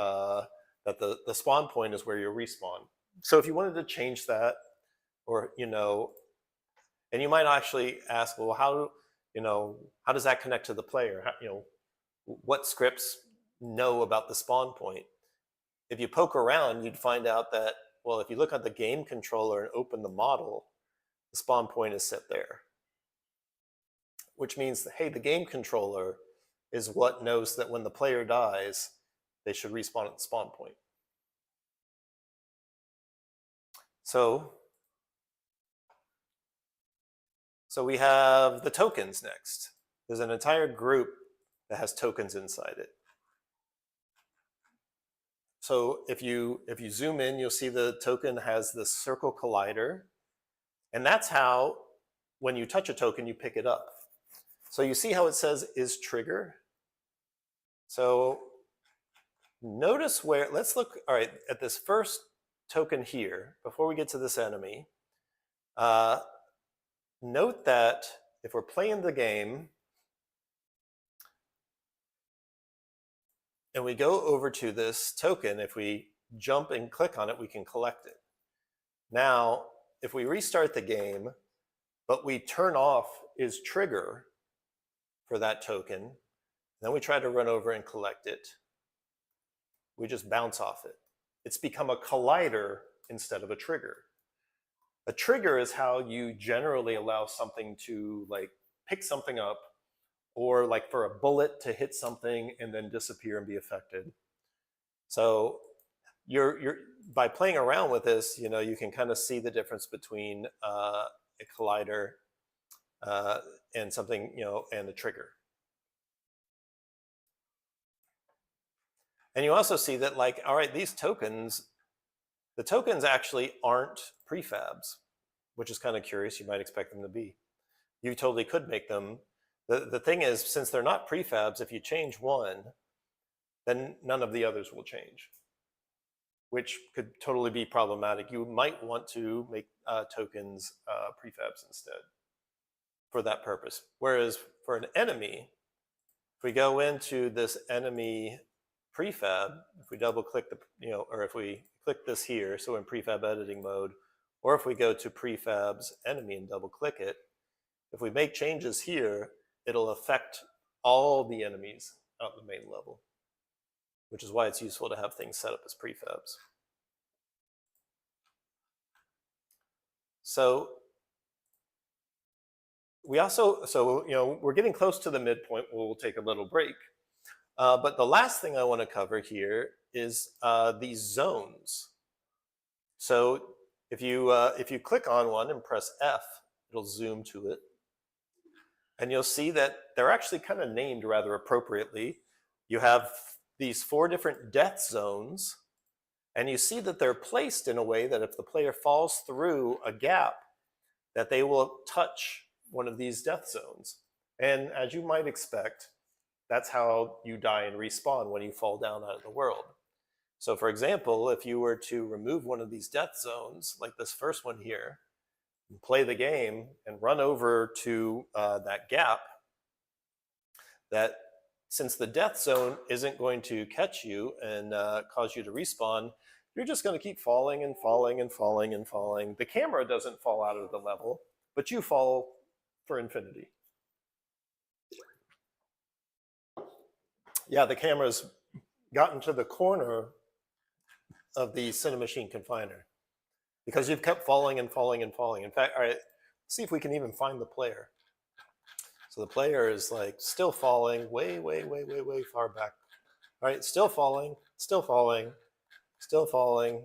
spawn point is where you respawn. So if you wanted to change that, or and you might actually ask, well, how does that connect to the player? How, what scripts know about the spawn point? If you poke around, you'd find out that, well, if you look at the game controller and open the model, the spawn point is set there. Which means that, hey, the game controller is what knows that when the player dies, they should respawn at the spawn point. So we have the tokens next. There's an entire group that has tokens inside it. So if you zoom in, you'll see the token has this circle collider. And that's how, when you touch a token, you pick it up. So you see how it says is trigger? So notice where, let's look, all right, at this first token here, before we get to this enemy. Note that if we're playing the game, and we go over to this token, if we jump and click on it, we can collect it. Now, if we restart the game, but we turn off is trigger for that token, then we try to run over and collect it, we just bounce off it. It's become a collider instead of a trigger. A trigger is how you generally allow something to like pick something up, or like for a bullet to hit something and then disappear and be affected. So you're by playing around with this, you can kind of see the difference between a collider and something, and a trigger. And you also see that, like, all right, these tokens, the tokens actually aren't prefabs, which is kind of curious. You might expect them to be. You totally could make them. The thing is, since they're not prefabs, if you change one, then none of the others will change, which could totally be problematic. You might want to make tokens prefabs instead for that purpose. Whereas for an enemy, if we go into this enemy prefab, if we double click or if we click this here, so in prefab editing mode, or if we go to prefabs enemy and double click it, if we make changes here, it'll affect all the enemies at the main level, which is why it's useful to have things set up as prefabs. So we also, we're getting close to the midpoint. We'll take a little break. But the last thing I want to cover here is these zones. So if you click on one and press F, it'll zoom to it. And you'll see that they're actually kind of named rather appropriately. You have these 4 different death zones, and you see that they're placed in a way that if the player falls through a gap, that they will touch one of these death zones. And as you might expect, that's how you die and respawn when you fall down out of the world. So for example, if you were to remove one of these death zones, like this first one here, and play the game and run over to that gap, that since the death zone isn't going to catch you and cause you to respawn, you're just going to keep falling and falling and falling and falling. The camera doesn't fall out of the level, but you fall for infinity. Yeah, the camera's gotten to the corner of the Cinemachine confiner because you've kept falling and falling and falling. In fact, all right, let's see if we can even find the player. So the player is like still falling way, way, way, way, way far back. All right, still falling, still falling, still falling,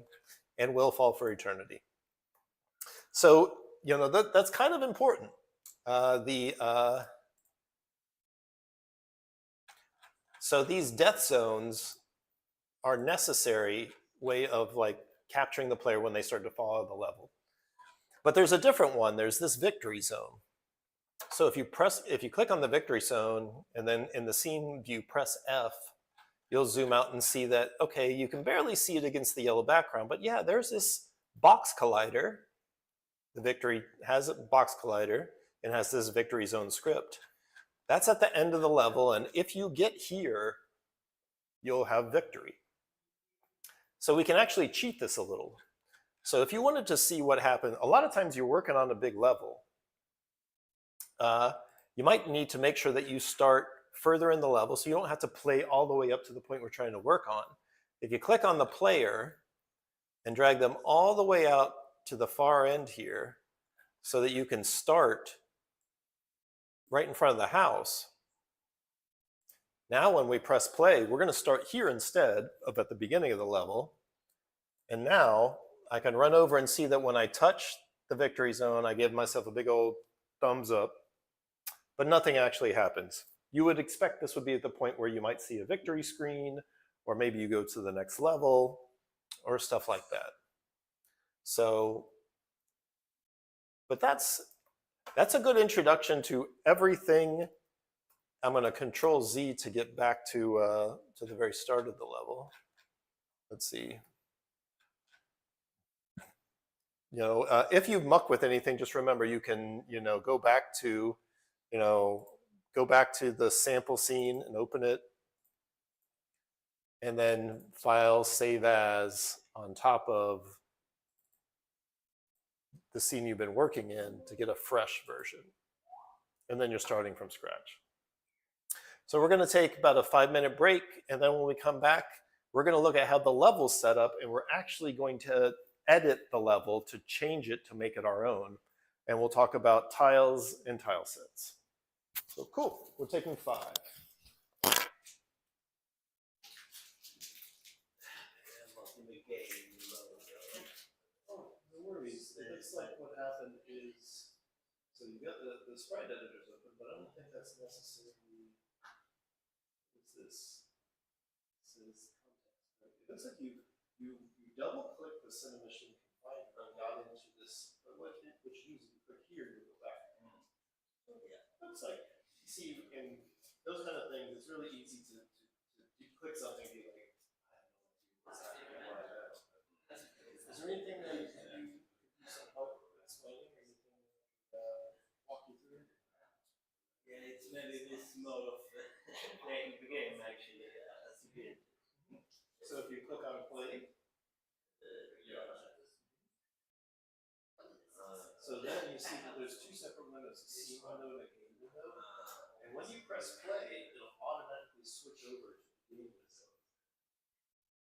and will fall for eternity. So, you know, that's kind of important. So these death zones are necessary way of like capturing the player when they start to fall out of the level. But there's a different one. There's this victory zone. So if you click on the victory zone and then in the scene view press F, you'll zoom out and see that, okay, you can barely see it against the yellow background, but yeah, there's this box collider. The victory has a box collider and has this victory zone script. That's at the end of the level, and if you get here, you'll have victory. So we can actually cheat this a little. So if you wanted to see what happened, a lot of times you're working on a big level. You might need to make sure that you start further in the level so you don't have to play all the way up to the point we're trying to work on. If you click on the player and drag them all the way out to the far end here so that you can start right in front of the house. Now when we press play, we're going to start here instead of at the beginning of the level. And now I can run over and see that when I touch the victory zone, I give myself a big old thumbs up, but nothing actually happens. You would expect this would be at the point where you might see a victory screen, or maybe you go to the next level, or stuff like that. So, but that's a good introduction to everything. I'm going to Control Z to get back to the very start of the level. Let's see. You know, if you muck with anything, just remember you can, you know, go back to the sample scene and open it, and then File, Save As on top of the scene you've been working in to get a fresh version. And then you're starting from scratch. So we're going to take about a 5-minute break, and then when we come back, we're going to look at how the level's set up, and we're actually going to edit the level to change it to make it our own. And we'll talk about tiles and tile sets. So cool, we're taking 5. Oh, no worries. It looks like what happened is, so you got the sprite editors open, but I don't think that's necessarily, what's this? This is context, right? It looks like you double click the Cinemachine confiner and got into this, but what you use, if you click here, you go back. So yeah, looks like, you see, in those kind of things, it's really easy to click something and be like, I have no idea what's happening, why that. Is there anything that you can do some help explaining, or anything walk you through? Yeah, it's maybe this mode of playing the game actually as you did. So if you click on play, so then you see that there's 2 separate windows, a scene window and a game window. And when you press play, it'll automatically switch over to the game window.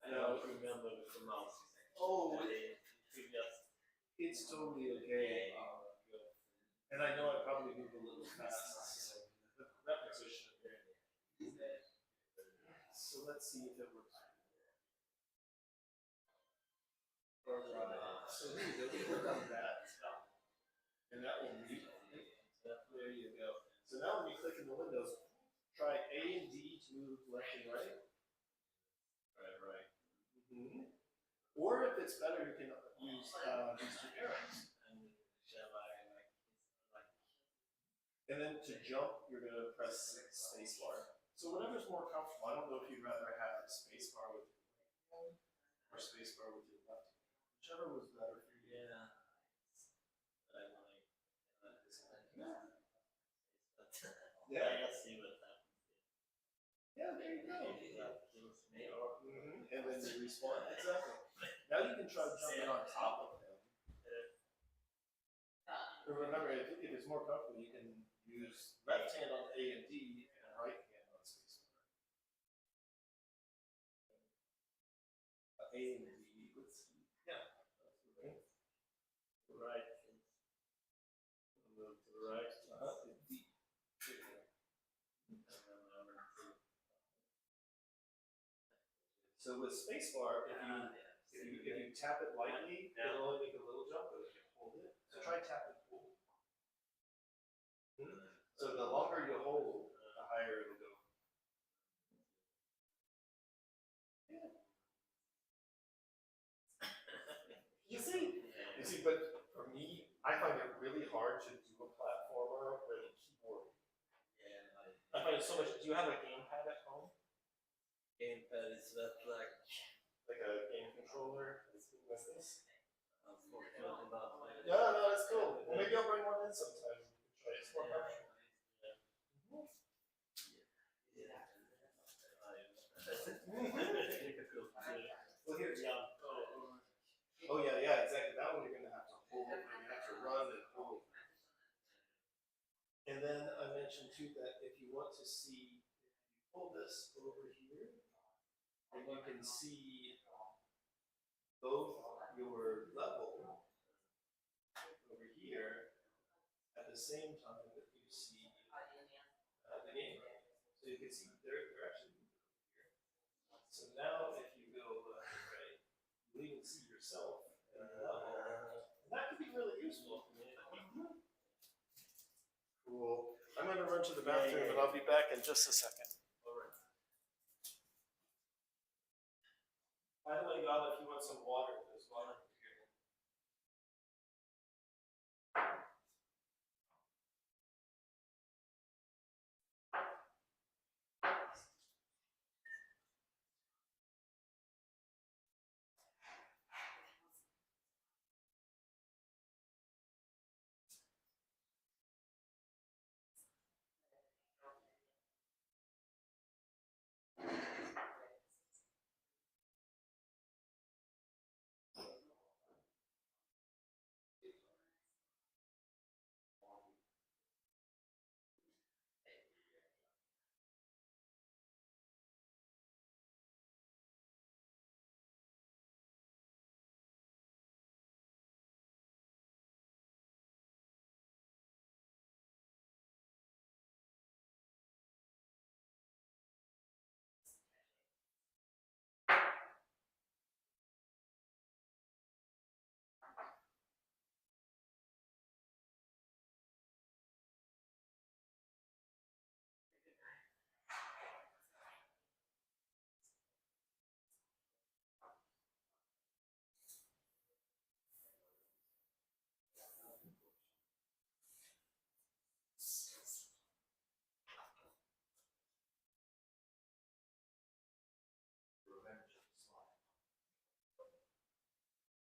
I don't remember the mouse. Oh, it's it's totally okay. And I know I probably moved a little fast. So the repetition. So let's see if it works. Alright, so here you go. Click on that. And that will mute. There you go. So now when you click in the windows, try A and D to move left and right. Right. Mm-hmm. Or if it's better, you can use these 2 arrows. And then to jump, you're going to press spacebar. So whatever's more comfortable. I don't know if you'd rather have spacebar with your right hand or spacebar with your left hand. Whichever was better for you. Yeah. Yeah. Let's see what happens. Yeah, there you go. Maybe that kills me or And then you respawn. Exactly. Now you can try jumping on top of him. But remember, if it's more comfortable, you can use left hand on A and D and right hand on space. A and D, let's see. Yeah. Right. Move to the right. D. So with spacebar, if you tap it lightly, it'll only make a little jump, but if you hold it, so try tap and pull. So the longer you hold, the higher it'll go. Yeah. You see, but for me, I find it really hard to do a platformer with a keyboard. I find it so much. Do you have a gamepad at home? Gamepad is that like A game controller? Like this? unfortunately not. No, that's cool. Well, maybe I'll bring one in sometime. Try it. It's more comfortable. Well, here, yeah. Oh yeah, exactly. That one you're gonna have to hold. You're gonna have to run and hold. And then I mentioned too that if you want to see, if you pull this over here, then you can see both your level over here at the same time that you see the game. So you can see they're actually moving over here. So now if you go right, you even see yourself in the level. And that could be really useful. Cool. I'm going to run to the bathroom and I'll be back in just a second. All right. By the way, God, if you want some water, there's water here.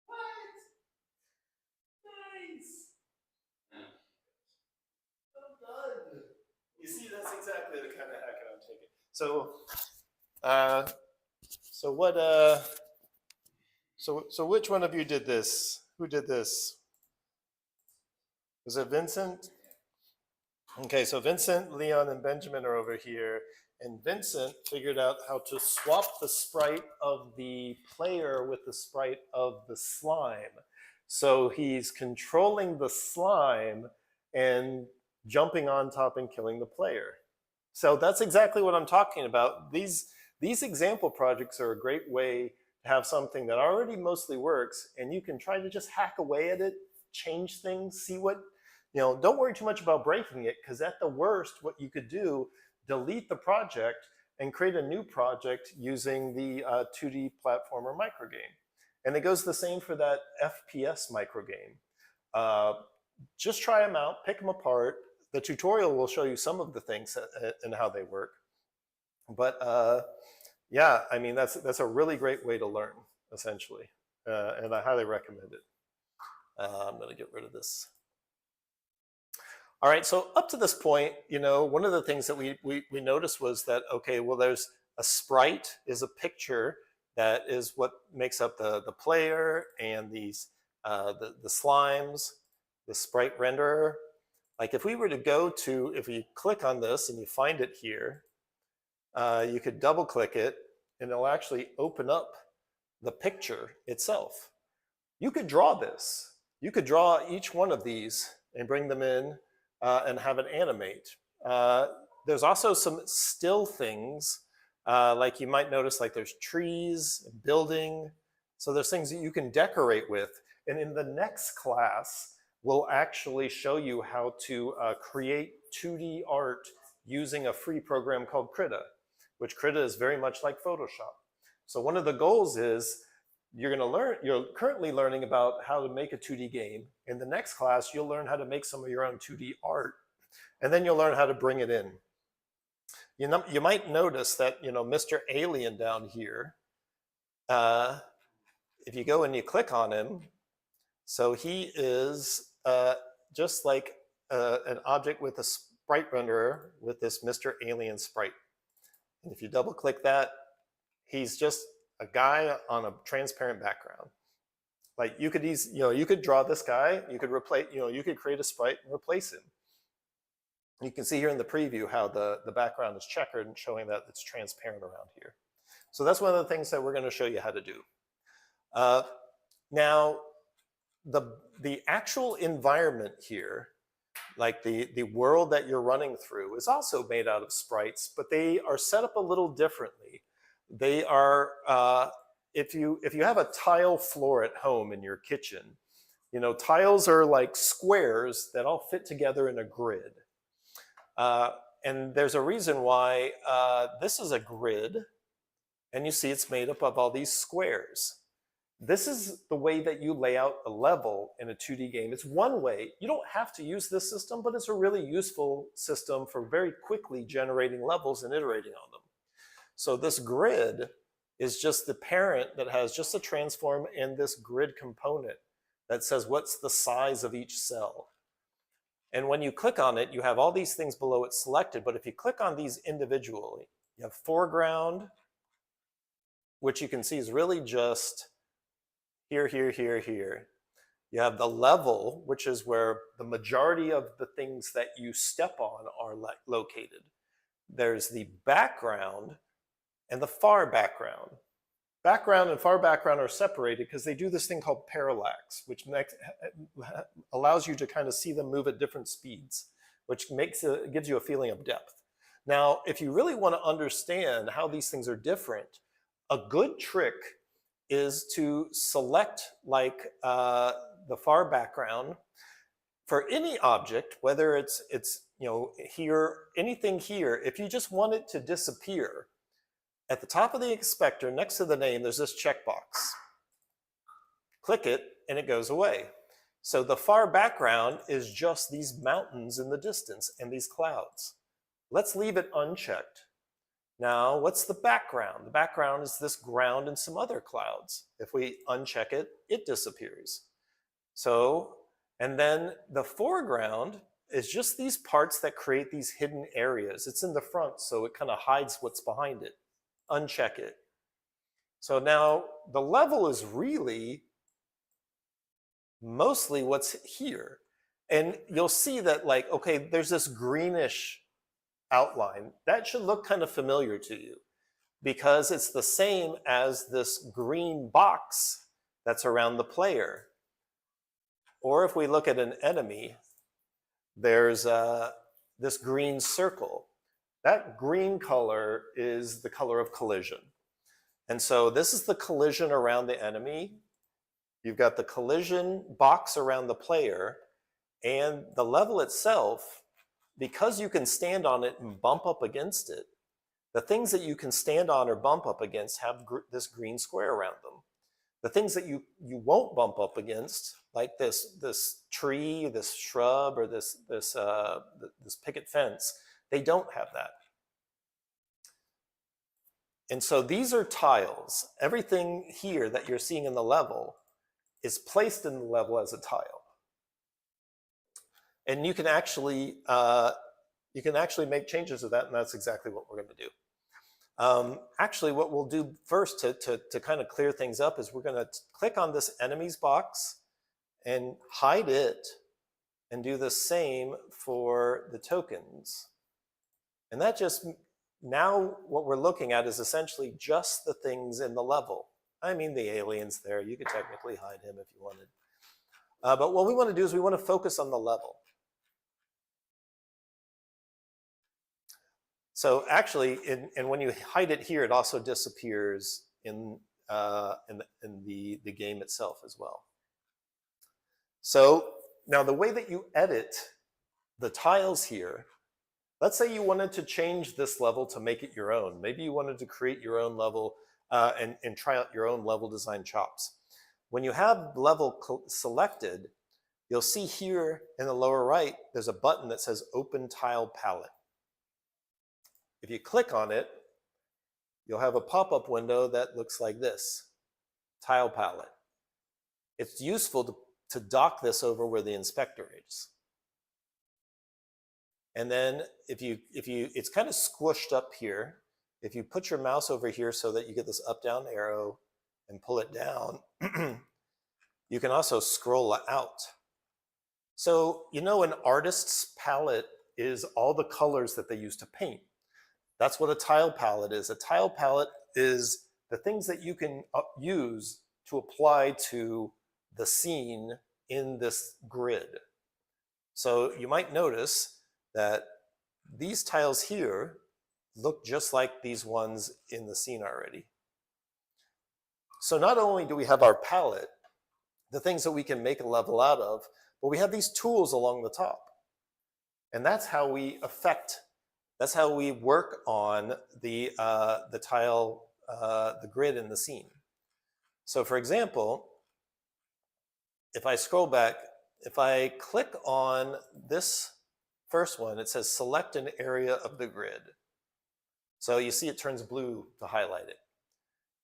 What? Nice. Well done. You see, that's exactly the kind of hacking I'm taking. So which one of you did this? Who did this? Was it Vincent? Okay, so Vincent, Leon, and Benjamin are over here. And Vincent figured out how to swap the sprite of the player with the sprite of the slime. So he's controlling the slime and jumping on top and killing the player. So that's exactly what I'm talking about. These example projects are a great way to have something that already mostly works, and you can try to just hack away at it, change things, see what, don't worry too much about breaking it, because at the worst, what you could do, delete the project and create a new project using the 2D platformer microgame. And it goes the same for that FPS microgame. Just try them out, pick them apart. The tutorial will show you some of the things and how they work. But yeah, I mean, that's a really great way to learn, essentially. And I highly recommend it. I'm going to get rid of this. All right, so up to this point, one of the things that we noticed was that, okay, well, there's a sprite is a picture that is what makes up the player and these the slimes, the sprite renderer. Like if we were to go to, if you click on this and you find it here, you could double click it and it'll actually open up the picture itself. You could draw this. You could draw each one of these and bring them in and have it animate. There's also some still things, like you might notice like there's trees, building. So there's things that you can decorate with. And in the next class, we'll actually show you how to create 2D art using a free program called Krita, which Krita is very much like Photoshop. So one of the goals is you're currently learning about how to make a 2D game. In the next class, you'll learn how to make some of your own 2D art, and then you'll learn how to bring it in. You might notice that, Mr. Alien down here, if you go and you click on him, so he is just like an object with a sprite renderer with this Mr. Alien sprite. And if you double click that, he's just a guy on a transparent background. Like you could draw this guy, you could replace, you could create a sprite and replace him. You can see here in the preview how the background is checkered and showing that it's transparent around here. So that's one of the things that we're going to show you how to do. Now, the actual environment here, like the world that you're running through, is also made out of sprites, but they are set up a little differently. They are, if you have a tile floor at home in your kitchen, tiles are like squares that all fit together in a grid. And there's a reason why this is a grid, and you see it's made up of all these squares. This is the way that you lay out a level in a 2D game. It's one way. You don't have to use this system, but it's a really useful system for very quickly generating levels and iterating on them. So this grid is just the parent that has just a transform and this grid component that says what's the size of each cell. And when you click on it, you have all these things below it selected, but if you click on these individually, you have foreground, which you can see is really just here, here, here, here. You have the level, which is where the majority of the things that you step on are located. There's the background and the far background. Background and far background are separated because they do this thing called parallax, which allows you to kind of see them move at different speeds, which gives you a feeling of depth. Now, if you really want to understand how these things are different, a good trick is to select like the far background for any object, whether it's here, anything here. If you just want it to disappear, at the top of the inspector, next to the name, there's this checkbox. Click it, and it goes away. So the far background is just these mountains in the distance and these clouds. Let's leave it unchecked. Now, what's the background? The background is this ground and some other clouds. If we uncheck it, it disappears. So, and then the foreground is just these parts that create these hidden areas. It's in the front, so it kind of hides what's behind it. Uncheck it. So now the level is really mostly what's here. And you'll see that like, okay, there's this greenish outline. That should look kind of familiar to you because it's the same as this green box that's around the player. Or if we look at an enemy, there's this green circle. That green color is the color of collision. And so this is the collision around the enemy. You've got the collision box around the player, and the level itself, because you can stand on it and bump up against it, the things that you can stand on or bump up against have this green square around them. The things that you won't bump up against, like this tree, this shrub, or this picket fence, they don't have that. And so these are tiles. Everything here that you're seeing in the level is placed in the level as a tile. And you can actually make changes to that, and that's exactly what we're going to do. Actually, what we'll do first to kind of clear things up is we're going to click on this enemies box and hide it and do the same for the tokens. And that just, now what we're looking at is essentially just the things in the level. I mean, the aliens there, you could technically hide him if you wanted. But what we want to do is we want to focus on the level. So actually, and when you hide it here, it also disappears in the game itself as well. So now the way that you edit the tiles here, let's say you wanted to change this level to make it your own. Maybe you wanted to create your own level and try out your own level design chops. When you have level selected, you'll see here in the lower right, there's a button that says Open Tile Palette. If you click on it, you'll have a pop-up window that looks like this, Tile Palette. It's useful to dock this over where the inspector is. And then it's kind of squished up here. If you put your mouse over here so that you get this up-down arrow and pull it down, you can also scroll out. So, you know, an artist's palette is all the colors that they use to paint. That's what a tile palette is. A tile palette is the things that you can use to apply to the scene in this grid. So you might notice that these tiles here look just like these ones in the scene already. So not only do we have our palette, the things that we can make a level out of, but we have these tools along the top. And that's how we that's how we work on the tile, the grid in the scene. So for example, if I scroll back, if I click on this first one, it says select an area of the grid. So you see it turns blue to highlight it.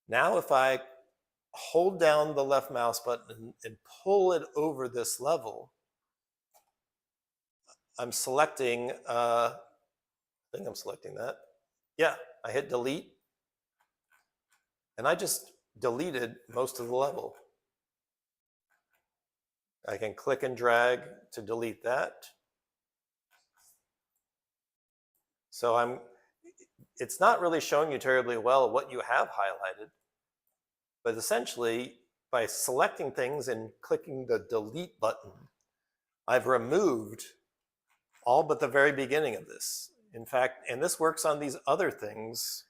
Now if I hold down the left mouse button and pull it over this level, I'm selecting, I think I'm selecting that. Yeah, I hit delete, and I just deleted most of the level. I can click and drag to delete that. So it's not really showing you terribly well what you have highlighted, but essentially by selecting things and clicking the delete button, I've removed all but the very beginning of this. In fact, and this works on these other things.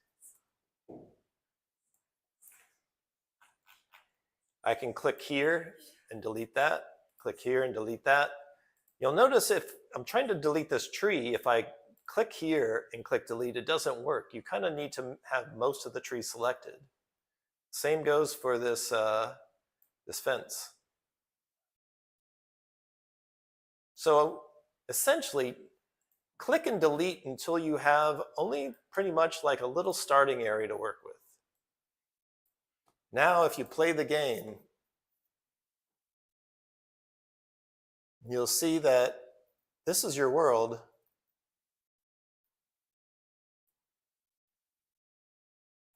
I can click here and delete that, click here and delete that. You'll notice if I'm trying to delete this tree, if I click here and click delete, it doesn't work. You kind of need to have most of the tree selected. Same goes for this, this fence. So essentially, click and delete until you have only pretty much like a little starting area to work with. Now, if you play the game, you'll see that this is your world.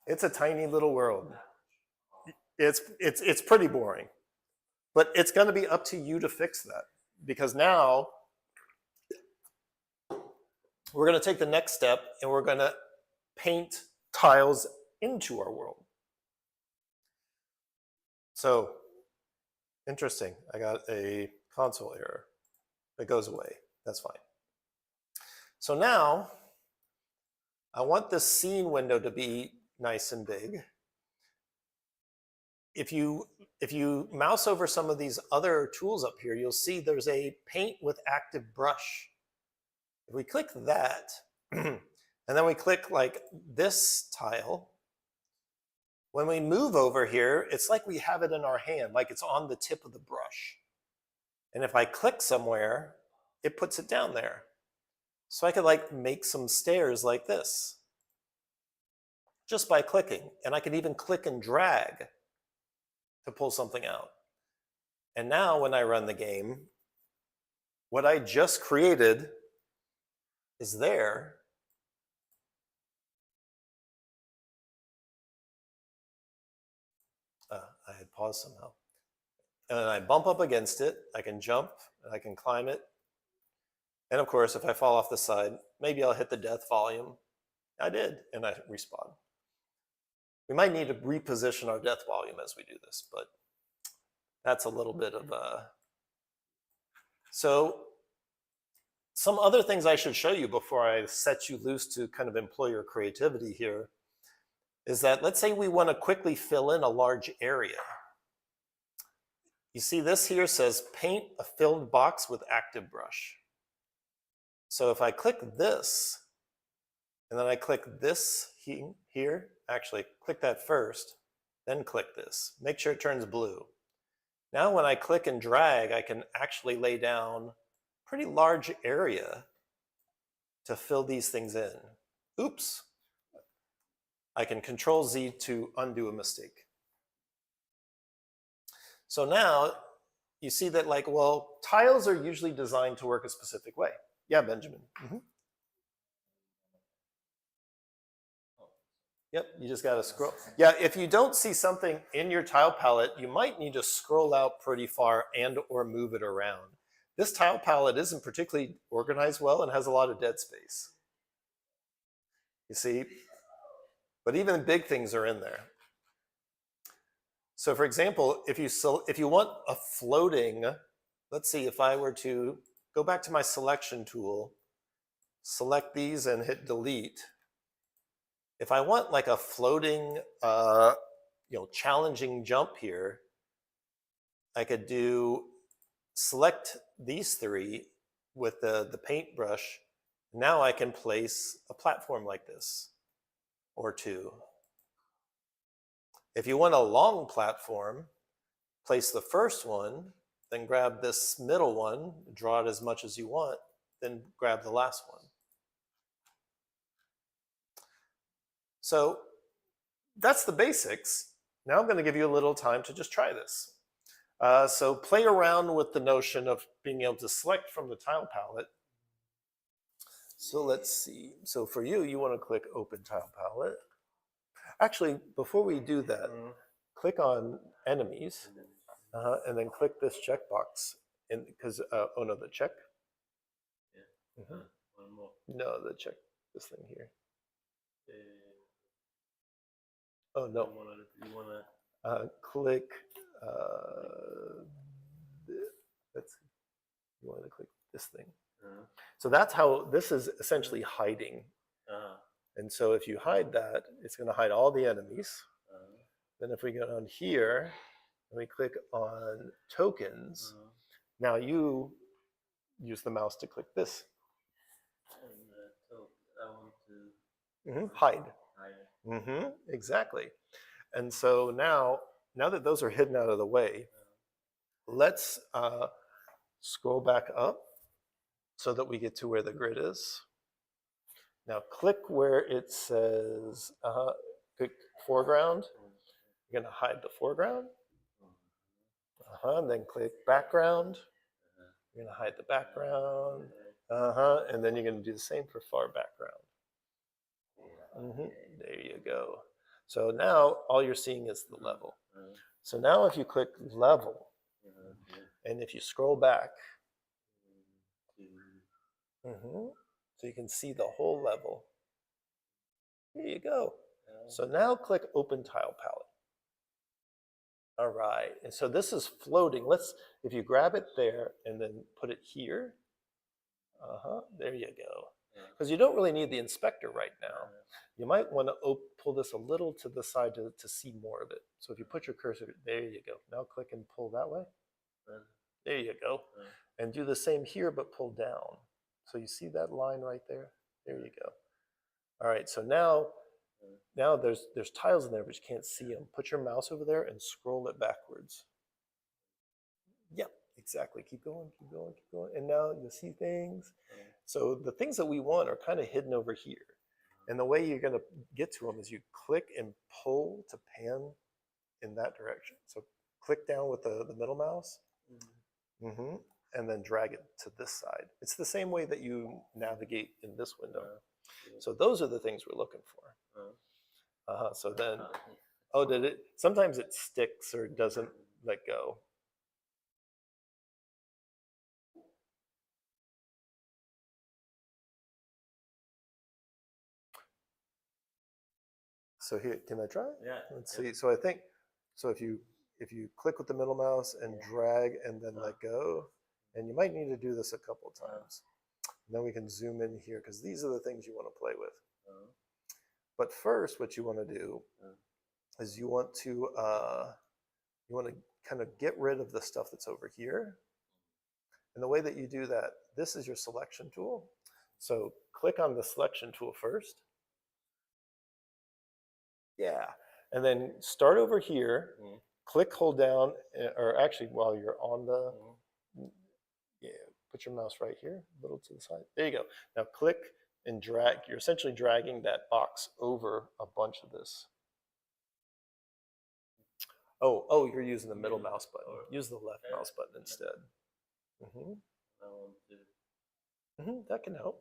It's a tiny little world. It's pretty boring, but it's going to be up to you to fix that, because now we're going to take the next step and we're going to paint tiles into our world. So, interesting. I got a console error. It goes away. That's fine. So now, I want this scene window to be nice and big. If you mouse over some of these other tools up here, you'll see there's a paint with active brush. If we click that, and then we click like this tile, when we move over here, it's like we have it in our hand, like it's on the tip of the brush. And if I click somewhere, it puts it down there. So I could like make some stairs like this, just by clicking. And I could even click and drag to pull something out. And now when I run the game, what I just created is there. pause somehow. And then I bump up against it. I can jump, and I can climb it. And of course, if I fall off the side, maybe I'll hit the death volume. I did, and I respawn. We might need to reposition our death volume as we do this, but that's a little bit of a... So some other things I should show you before I set you loose to kind of employ your creativity here is that let's say we want to quickly fill in a large area. You see this here says paint a filled box with active brush. So if I click this, and then I click this here, actually click that first, then click this. Make sure it turns blue. Now when I click and drag, I can actually lay down a pretty large area to fill these things in. Oops. I can Control Z to undo a mistake. So now you see that like, well, tiles are usually designed to work a specific way. Yeah, Benjamin. Mm-hmm. Yep, you just got to scroll. Yeah, if you don't see something in your tile palette, you might need to scroll out pretty far and or move it around. This tile palette isn't particularly organized well and has a lot of dead space. You see? But even big things are in there. So for example, if you want a floating, let's see, if I were to go back to my selection tool, select these and hit delete. If I want like a floating, challenging jump here, I could select these three with the paintbrush. Now I can place a platform like this, or two. If you want a long platform, place the first one, then grab this middle one, draw it as much as you want, then grab the last one. So that's the basics. Now I'm going to give you a little time to just try this. So play around with the notion of being able to select from the tile palette. So let's see. So for you, you want to click Open Tile Palette. Actually, before we do that, click on Enemies, and then click this checkbox. Because, oh no, the check? Yeah. One more. No, the check, this thing here. Oh no. You wanna click. Let's see. You want to click this thing. So that's how this is essentially hiding. And so if you hide that, it's going to hide all the enemies. Then if we go down here and we click on tokens, now you use the mouse to click this. So I want to hide. Exactly. And so now that those are hidden out of the way, let's scroll back up so that we get to where the grid is. Now click where it says click foreground. You're going to hide the foreground. And then click background. You're going to hide the background. And then you're going to do the same for far background. There you go. So now all you're seeing is the level. So now if you click level, and if you scroll back, so you can see the whole level. Here you go. So now click Open Tile Palette. All right, and so this is floating. If you grab it there and then put it here, there you go. Because you don't really need the inspector right now. You might want to pull this a little to the side to see more of it. So if you put your cursor, there you go. Now click and pull that way. There you go. And do the same here, but pull down. So you see that line right there? There you go. All right, so now there's tiles in there, but you can't see them. Put your mouse over there and scroll it backwards. Yep, exactly. Keep going, keep going, keep going. And now you'll see things. So the things that we want are kind of hidden over here. And the way you're going to get to them is you click and pull to pan in that direction. So click down with the middle mouse. And then drag it to this side. It's the same way that you navigate in this window. So those are the things we're looking for. So then, Oh, did it? Sometimes it sticks or doesn't let go. So here, can I try it? Yeah. Let's see. So I think, so if you click with the middle mouse and drag and then let go, and you might need to do this a couple of times. And then we can zoom in here because these are the things you want to play with. But first, what you want to do is you want to kind of get rid of the stuff that's over here. And the way that you do that, this is your selection tool. So click on the selection tool first. Yeah. And then start over here, click, hold down, or actually while you're on the, yeah, put your mouse right here, a little to the side. There you go. Now click and drag. You're essentially dragging that box over a bunch of this. Oh, you're using the middle mouse button. Use the left mouse button instead. That can help.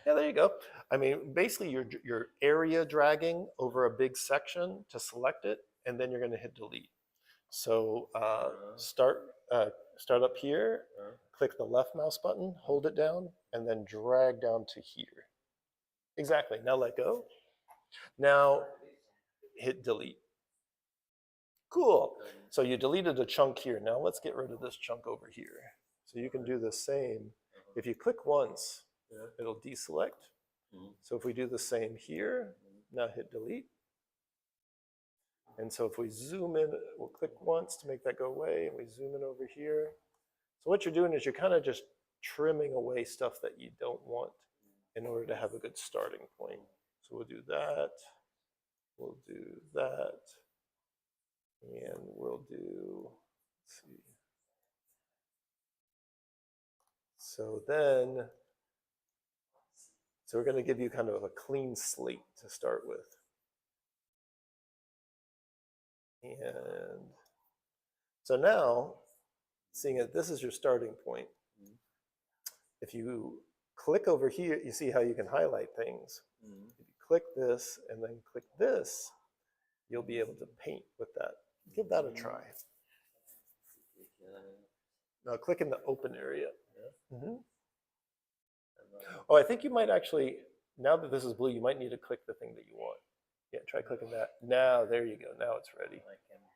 Yeah, there you go. I mean, basically you're area dragging over a big section to select it, and then you're going to hit delete. So start up here, click the left mouse button, hold it down, and then drag down to here. Exactly. Now let go. Now hit delete. Cool. So you deleted a chunk here. Now let's get rid of this chunk over here. So you can do the same. If you click once, it'll deselect. So if we do the same here, now hit delete. And so if we zoom in, we'll click once to make that go away, and we zoom in over here. So what you're doing is you're kind of just trimming away stuff that you don't want in order to have a good starting point. So we'll do that. We'll do that. And we'll do, let's see. So we're going to give you kind of a clean slate to start with. And so now, seeing that this is your starting point, if you click over here, you see how you can highlight things. If you click this and then click this, you'll be able to paint with that. Give that a try. Now click in the open area. Oh, I think you might actually, now that this is blue, you might need to click the thing that you want. Yeah, try clicking that. Now, there you go. Now it's ready.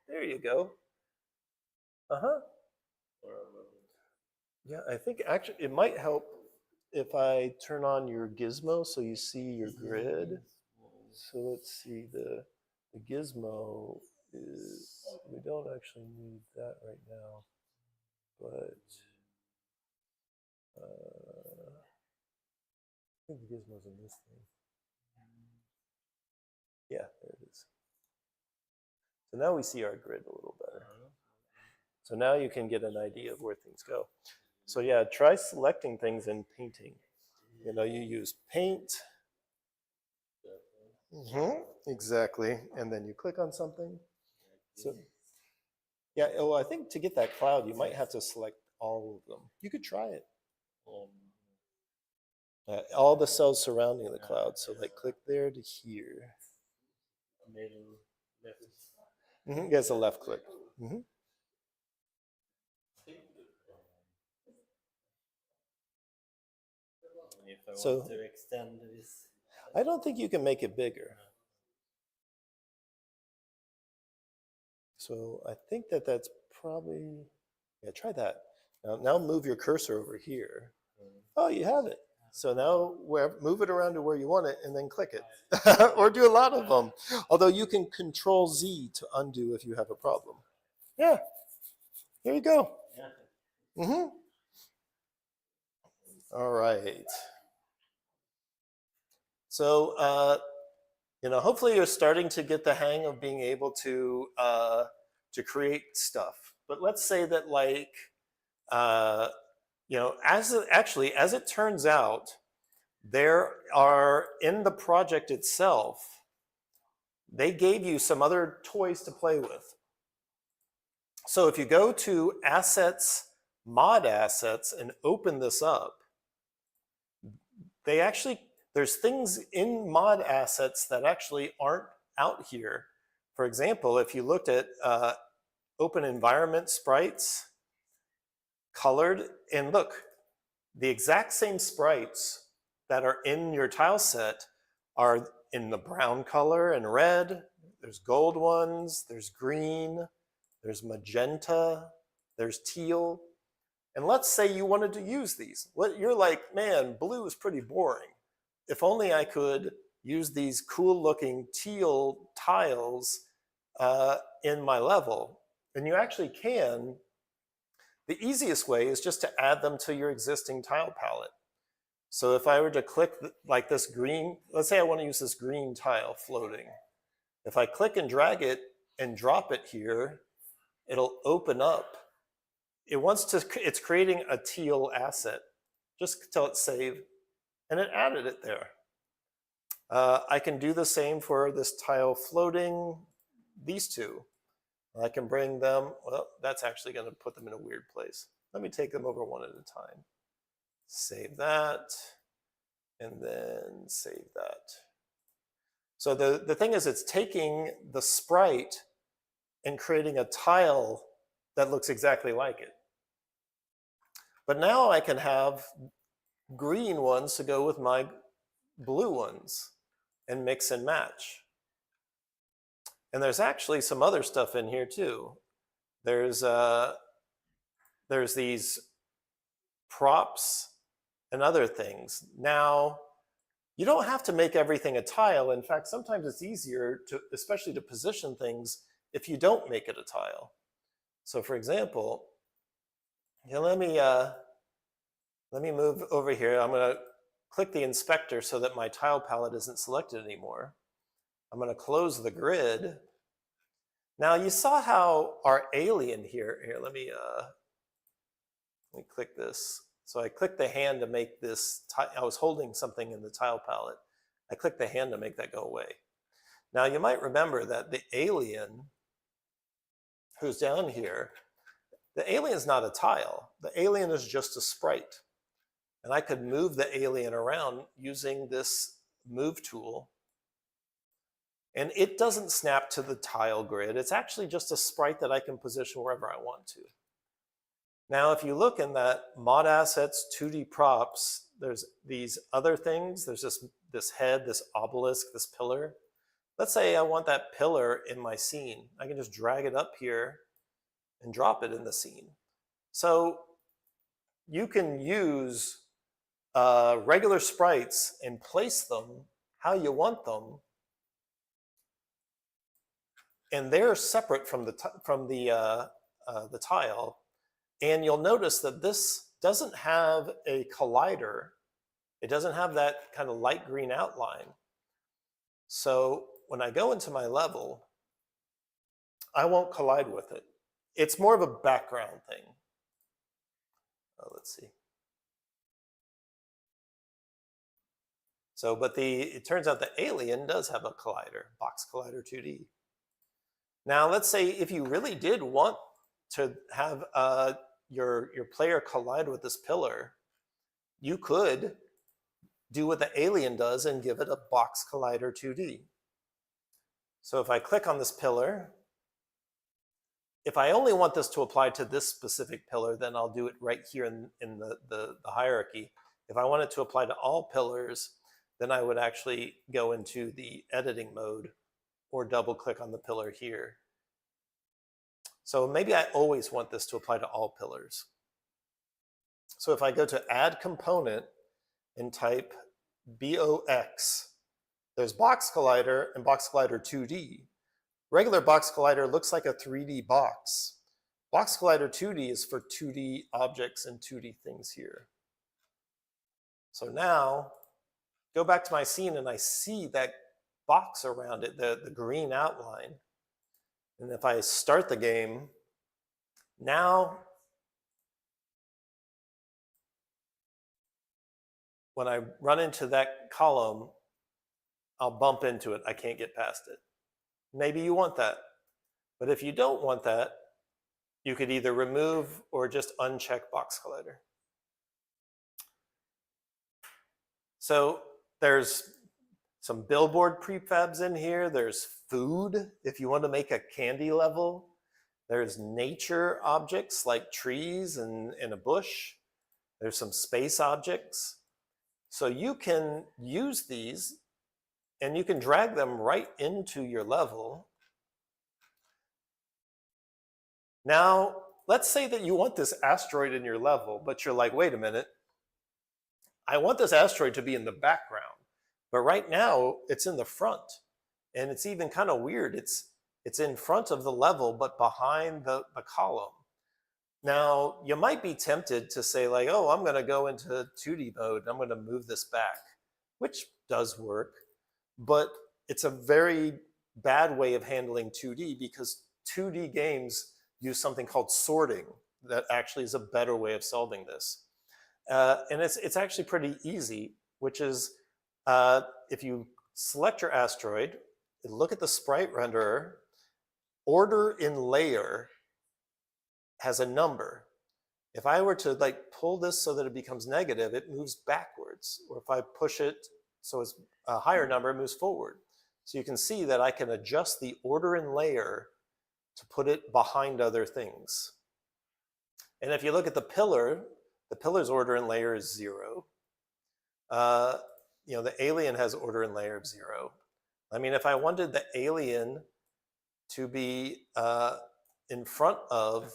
There you go. Yeah, I think actually it might help if I turn on your gizmo so you see your grid. So let's see, the gizmo is, we don't actually need that right now, but I think the gizmo's in this thing. Yeah, there it is. So now we see our grid a little better. So now you can get an idea of where things go. So yeah, try selecting things and painting. You know, you use paint. Exactly. And then you click on something. So yeah, well, I think to get that cloud, you might have to select all of them. You could try it. All the cells surrounding the cloud. So like click there to here. Middle, left. Yes, a left click. If I want to extend this. I don't think you can make it bigger. So I think that's probably, yeah, try that. Now move your cursor over here. Oh, you have it. So now move it around to where you want it and then click it. Or do a lot of them. Although you can Control Z to undo if you have a problem. Yeah, here you go. All right. So, you know, hopefully you're starting to get the hang of being able to create stuff. But let's say that, like, you know, as it turns out, there are, in the project itself, they gave you some other toys to play with. So if you go to Assets, Mod Assets, and open this up, there's things in Mod Assets that actually aren't out here For example, if you looked at open environment sprites, colored, and look, the exact same sprites that are in your tile set are in the brown color and red. There's gold ones, there's green, there's magenta, there's teal. And let's say you wanted to use these. You're like, man, blue is pretty boring. If only I could use these cool looking teal tiles in my level. And you actually can. The easiest way is just to add them to your existing tile palette. So if I were to click like this green, let's say I want to use this green tile floating. If I click and drag it and drop it here, it'll open up. It's creating a teal asset. Just tell it save, and it added it there. I can do the same for this tile floating, these two. I can bring them, well, that's actually going to put them in a weird place. Let me take them over one at a time. Save that, and then save that. So the thing is, it's taking the sprite and creating a tile that looks exactly like it. But now I can have green ones to go with my blue ones and mix and match. And there's actually some other stuff in here too. There's these props and other things. Now, you don't have to make everything a tile. In fact, sometimes it's easier to, especially to position things, if you don't make it a tile. So for example, let me move over here. I'm going to click the inspector so that my tile palette isn't selected anymore. I'm going to close the grid. Now you saw how our alien here let me click this. So I clicked the hand to make this, I was holding something in the tile palette. I clicked the hand to make that go away. Now you might remember that the alien who's down here, the alien is not a tile. The alien is just a sprite. And I could move the alien around using this move tool. And it doesn't snap to the tile grid. It's actually just a sprite that I can position wherever I want to. Now, if you look in that mod assets, 2D props, there's these other things. There's this head, this obelisk, this pillar. Let's say I want that pillar in my scene. I can just drag it up here and drop it in the scene. So you can use regular sprites and place them how you want them, and they're separate from the tile. And you'll notice that this doesn't have a collider. It doesn't have that kind of light green outline. So when I go into my level, I won't collide with it. It's more of a background thing. Let's see. So, but it turns out the alien does have a collider, box collider 2D. Now, let's say if you really did want to have your player collide with this pillar, you could do what the alien does and give it a box collider 2D. So if I click on this pillar, if I only want this to apply to this specific pillar, then I'll do it right here in the hierarchy. If I want it to apply to all pillars, then I would actually go into the editing mode or double click on the pillar here. So maybe I always want this to apply to all pillars. So if I go to add component and type BOX, there's box collider and box collider 2D. Regular box collider looks like a 3D box. Box collider 2D is for 2D objects and 2D things here. So now, go back to my scene and I see that box around it, the green outline. And if I start the game, now, when I run into that column, I'll bump into it. I can't get past it. Maybe you want that. But if you don't want that, you could either remove or just uncheck box collider. So there's some billboard prefabs in here. There's food if you want to make a candy level. There's nature objects like trees and a bush. There's some space objects. So you can use these and you can drag them right into your level. Now, let's say that you want this asteroid in your level, but you're like, wait a minute, I want this asteroid to be in the background. But right now, it's in the front. And it's even kind of weird. It's in front of the level, but behind the column. Now, you might be tempted to say like, oh, I'm going to go into 2D mode and I'm going to move this back, which does work. But it's a very bad way of handling 2D because 2D games use something called sorting that actually is a better way of solving this. And it's actually pretty easy, which is if you select your asteroid, look at the sprite renderer, order in layer has a number. If I were to like pull this so that it becomes negative, it moves backwards. Or if I push it so it's a higher number, it moves forward. So you can see that I can adjust the order in layer to put it behind other things. And if you look at the pillar's order in layer is 0. You know, the alien has order in layer of 0. I mean, if I wanted the alien to be in front of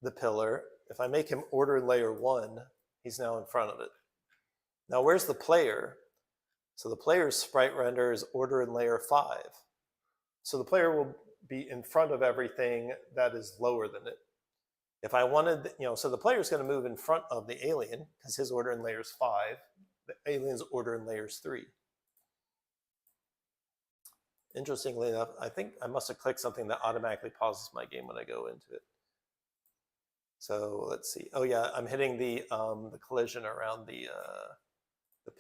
the pillar, if I make him order in layer 1, he's now in front of it. Now, where's the player? So the player's sprite render is order in layer 5. So the player will be in front of everything that is lower than it. If I wanted, you know, so the player is going to move in front of the alien because his order in layer is 5. The alien's order in layer is 3. Interestingly enough, I think I must have clicked something that automatically pauses my game when I go into it. So let's see. Oh yeah, I'm hitting the collision around the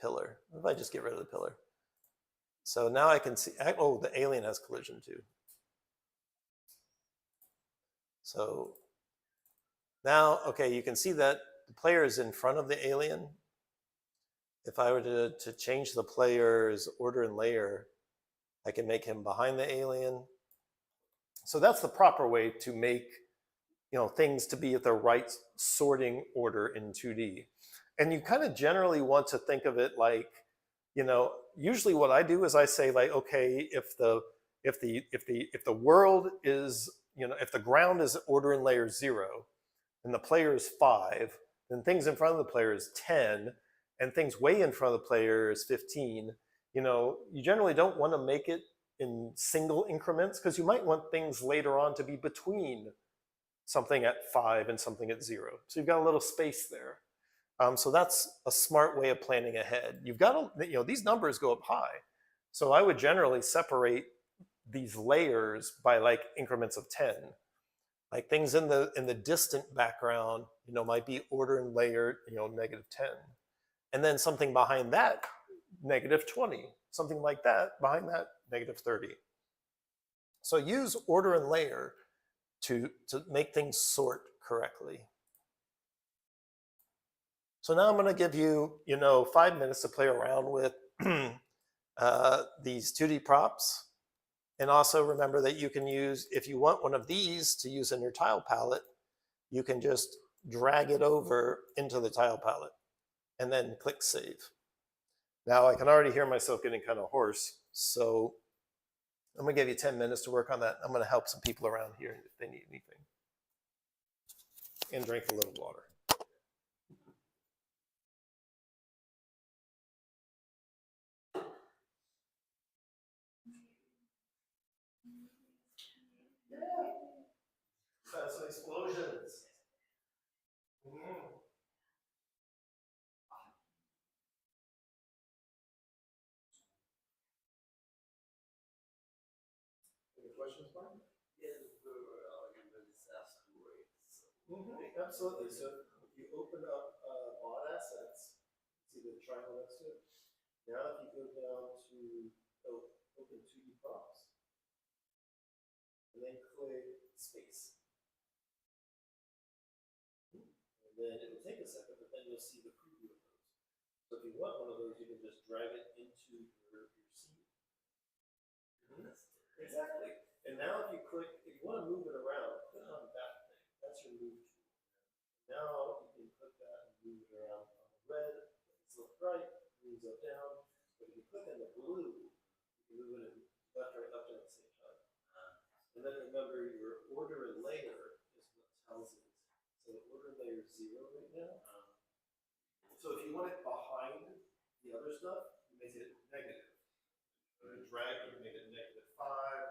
pillar. What if I just get rid of the pillar? So now I can see, oh, the alien has collision too. So now, okay, you can see that the player is in front of the alien. If I were to change the player's order and layer, I can make him behind the alien. So that's the proper way to make, you know, things to be at the right sorting order in 2D. And you kind of generally want to think of it like, you know, usually what I do is I say like, okay, if the world is, you know, if the ground is order in layer 0 and the player is 5, then things in front of the player is 10, and things way in front of the player is 15. You know, you generally don't want to make it in single increments because you might want things later on to be between something at 5 and something at 0. So you've got a little space there. So that's a smart way of planning ahead. You've got to, you know, these numbers go up high. So I would generally separate these layers by like increments of 10. Like things in the distant background, you know, might be order and layer, you know, -10. And then something behind that, -20. Something like that, behind that, -30. So use order and layer to make things sort correctly. So now I'm going to give you, you know, 5 minutes to play around with these 2D props. And also remember that you can use, if you want one of these to use in your tile palette, you can just drag it over into the tile palette and then click save. Now I can already hear myself getting kind of hoarse, so I'm going to give you 10 minutes to work on that. I'm going to help some people around here if they need anything. And drink a little water. Some explosions. Any questions, Mark? Yes, where are you with this asteroids? Absolutely. So if you open up bot assets, see the triangle next to it. Now if you go down to open 2D props, and then click space. And then it will take a second, but then you'll see the preview of those. So if you want one of those, you can just drag it into your And now if you click, if you want to move it around, click on that thing. That's your move tool. Now you can click that and move it around on the red. It's left, right, moves up, down. But if you click on the blue, you can move it in left, right, up, down at the same time. And then remember, your order and layer is what tells it. So order and layer is 0 right now. So if you want it behind the other stuff, you make it negative. You drag it, make it negative 5,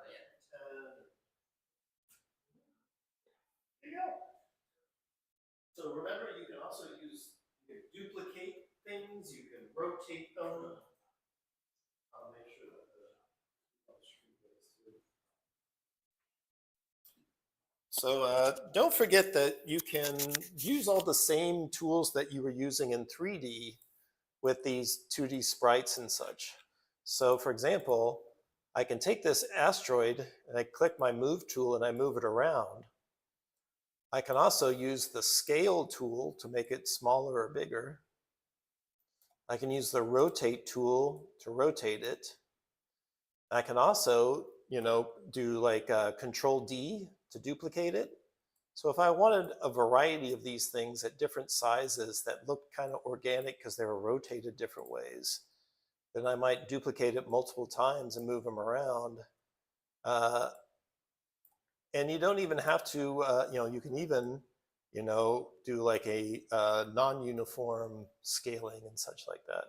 10. There you go. So remember, you can also use, you can duplicate things, you can rotate them. I'll make sure that the screen goes through. So don't forget that you can use all the same tools that you were using in 3D with these 2D sprites and such. So for example, I can take this asteroid and I click my move tool and I move it around. I can also use the scale tool to make it smaller or bigger. I can use the rotate tool to rotate it. I can also, do like Control D to duplicate it. So if I wanted a variety of these things at different sizes that looked kind of organic because they were rotated different ways, then I might duplicate it multiple times and move them around. And you don't even have to, you can even, do like a non-uniform scaling and such like that.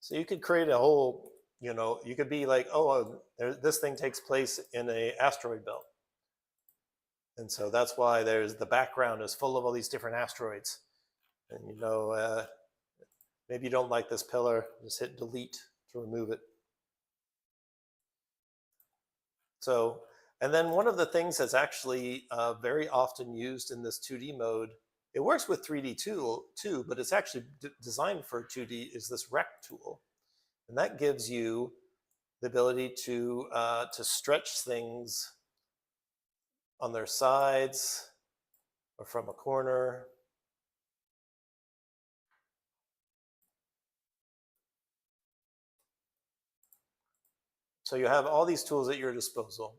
So you could create a whole, you could be like, oh, this thing takes place in an asteroid belt. And so that's why the background is full of all these different asteroids. And maybe you don't like this pillar, just hit delete to remove it. So, and then one of the things that's actually very often used in this 2D mode, it works with 3D too, but it's actually designed for 2D, is this rect tool. And that gives you the ability to stretch things on their sides or from a corner. So you have all these tools at your disposal.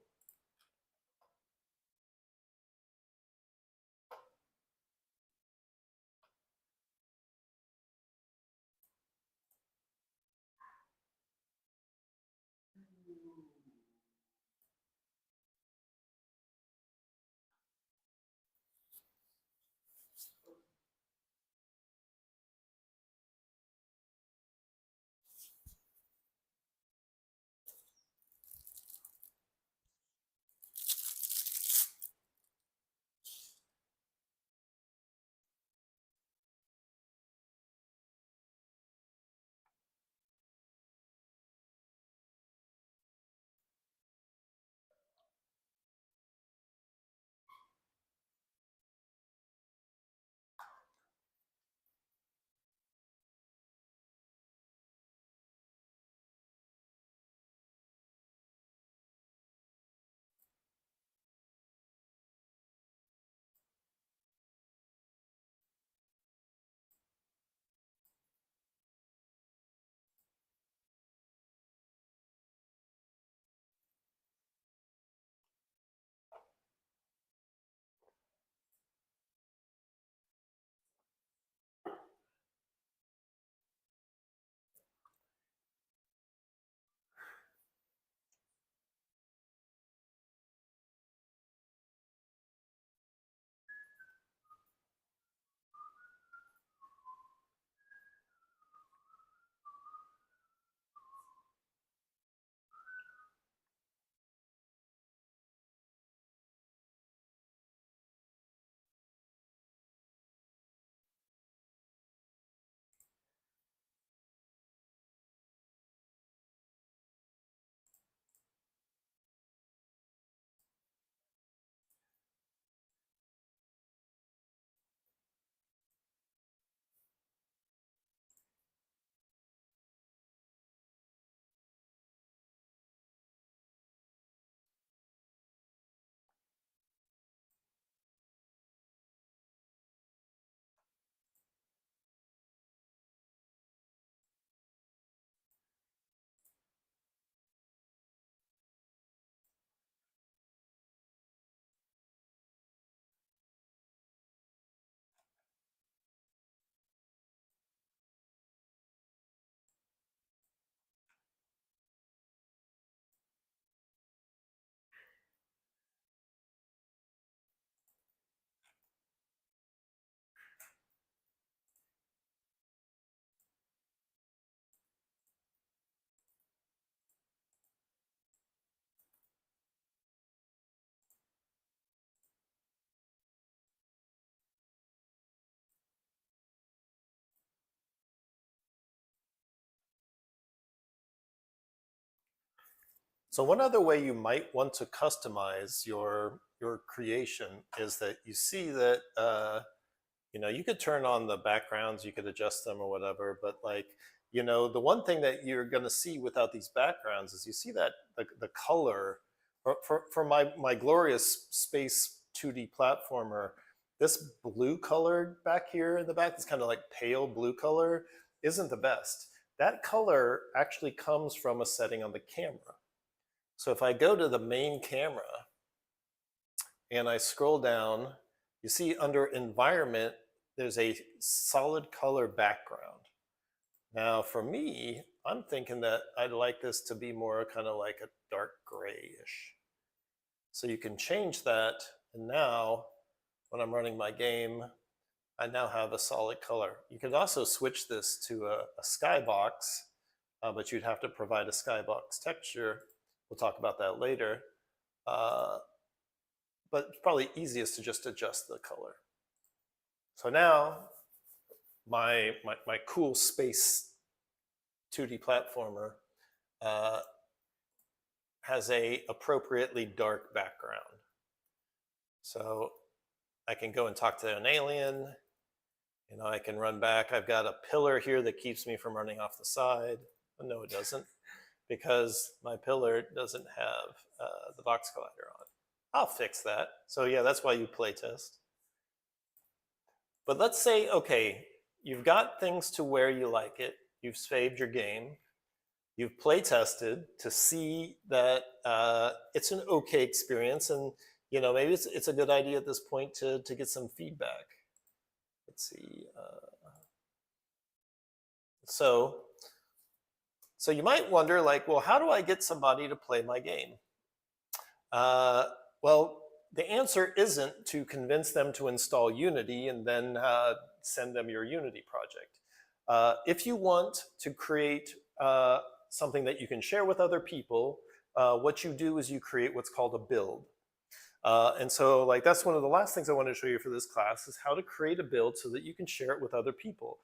So one other way you might want to customize your creation is that you see that you could turn on the backgrounds, you could adjust them or whatever, but like the one thing that you're going to see without these backgrounds is you see that the color for my glorious space 2D platformer, this blue color back here in the back, this kind of like pale blue color, isn't the best. That color actually comes from a setting on the camera. So if I go to the main camera and I scroll down, you see under environment, there's a solid color background. Now for me, I'm thinking that I'd like this to be more kind of like a dark grayish. So you can change that, and now when I'm running my game, I now have a solid color. You could also switch this to a skybox, but you'd have to provide a skybox texture. We'll talk about that later. But it's probably easiest to just adjust the color. So now my cool space 2D platformer has a appropriately dark background. So I can go and talk to an alien. I can run back. I've got a pillar here that keeps me from running off the side. But no, it doesn't, because my pillar doesn't have the box collider on. I'll fix that. So yeah, that's why you play test. But let's say, okay, you've got things to where you like it. You've saved your game. You've play tested to see that it's an okay experience, and maybe it's a good idea at this point to get some feedback. Let's see. So you might wonder, like, well, how do I get somebody to play my game? Well, the answer isn't to convince them to install Unity and then send them your Unity project. If you want to create something that you can share with other people, what you do is you create what's called a build. And so like that's one of the last things I want to show you for this class is how to create a build so that you can share it with other people.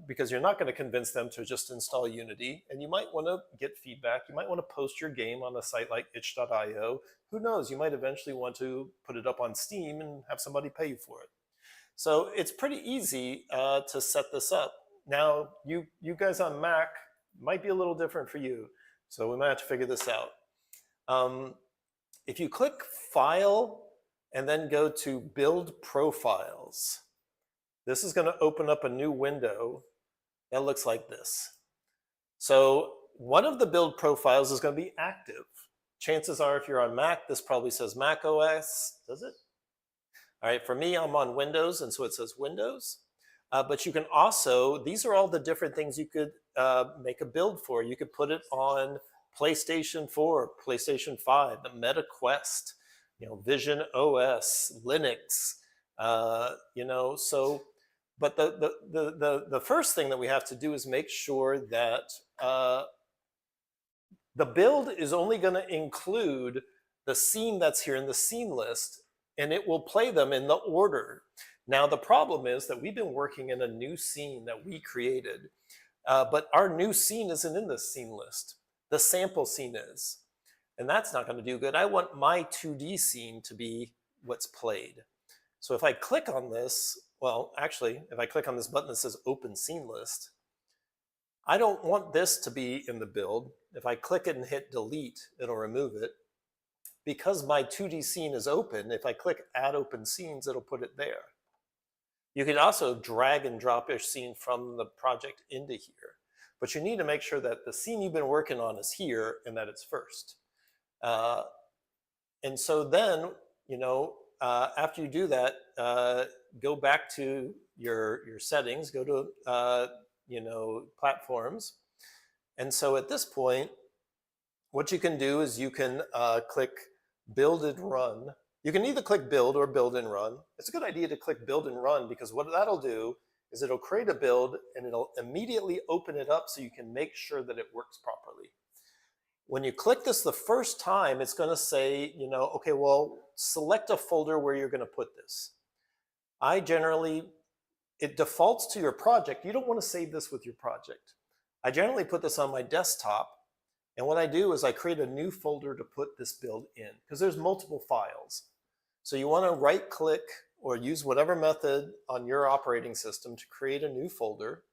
Because you're not going to convince them to just install Unity, and you might want to get feedback. You might want to post your game on a site like itch.io. Who knows, you might eventually want to put it up on Steam and have somebody pay you for it. So it's pretty easy to set this up. Now, you guys on Mac might be a little different for you, so we might have to figure this out. If you click File and then go to Build Profiles, this is going to open up a new window that looks like this. So one of the build profiles is going to be active. Chances are if you're on Mac, this probably says Mac OS. Does it? All right, for me, I'm on Windows, and so it says Windows. But you can also, these are all the different things you could make a build for. You could put it on PlayStation 4, PlayStation 5, the Meta Quest, Vision OS, Linux, so. But the first thing that we have to do is make sure that the build is only going to include the scene that's here in the scene list, and it will play them in the order. Now, the problem is that we've been working in a new scene that we created, but our new scene isn't in this scene list. The sample scene is, and that's not going to do good. I want my 2D scene to be what's played. So if I click on this, well, actually, if I click on this button that says Open Scene List, I don't want this to be in the build. If I click it and hit Delete, it'll remove it. Because my 2D scene is open, if I click Add Open Scenes, it'll put it there. You can also drag and drop your scene from the project into here. But you need to make sure that the scene you've been working on is here and that it's first. And so then, after you do that, go back to your settings, go to platforms. And so at this point, what you can do is you can click Build and Run. You can either click Build or Build and Run. It's a good idea to click Build and Run, because what that'll do is it'll create a build and it'll immediately open it up so you can make sure that it works properly. When you click this the first time, it's going to say, okay, well, select a folder where you're going to put this. It defaults to your project. You don't want to save this with your project. I generally put this on my desktop, And what I do is I create a new folder to put this build in, because there's multiple files. So you want to right click or use whatever method on your operating system to create a new folder.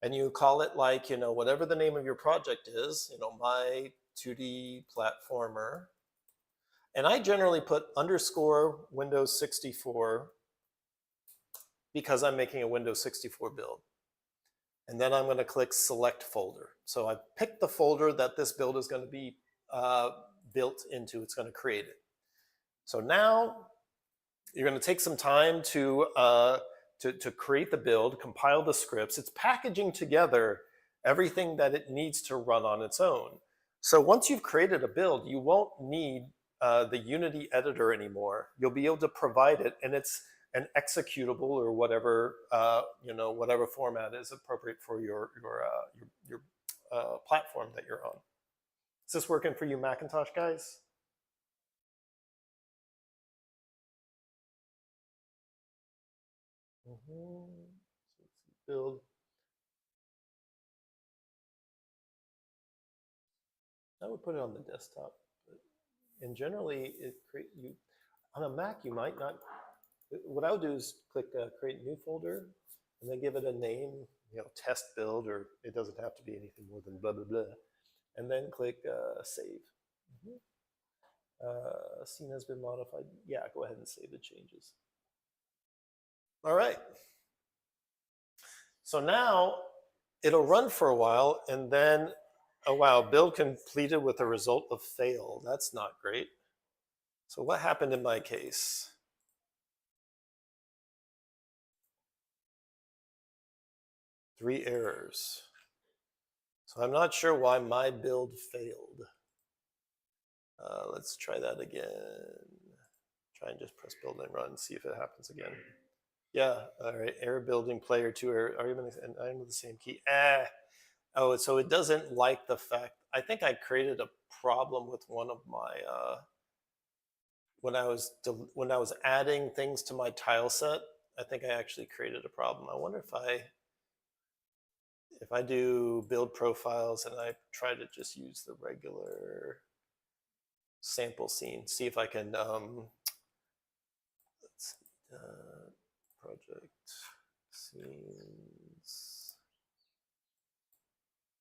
And you call it like, whatever the name of your project is, my 2D platformer. And I generally put underscore Windows 64 because I'm making a Windows 64 build. And then I'm going to click select folder. So I picked the folder that this build is going to be built into. It's going to create it. So now you're going to take some time to create the build, compile the scripts. It's packaging together everything that it needs to run on its own. So once you've created a build, you won't need the Unity editor anymore. You'll be able to provide it, and it's an executable or whatever whatever format is appropriate for your platform that you're on. Is this working for you, Macintosh guys? So let's build. I would put it on the desktop, and generally on a Mac you might not. What I would do is click create new folder, and then give it a name, test build, or it doesn't have to be anything more than blah blah blah, and then click save. Scene has been modified. Yeah, go ahead and save the changes. All right. So now it'll run for a while, and then, oh wow, build completed with a result of fail. That's not great. So what happened in my case? Three errors. So I'm not sure why my build failed. Let's try that again. Try and just press build and run, see if it happens again. Yeah, all right, error building player 2 error, argument, and I'm with the same key. Oh, so it doesn't like the fact, I think I created a problem with one of my, when I was adding things to my tile set, I think I actually created a problem. I wonder if I do build profiles and I try to just use the regular sample scene, see if I can, let's see, project scenes.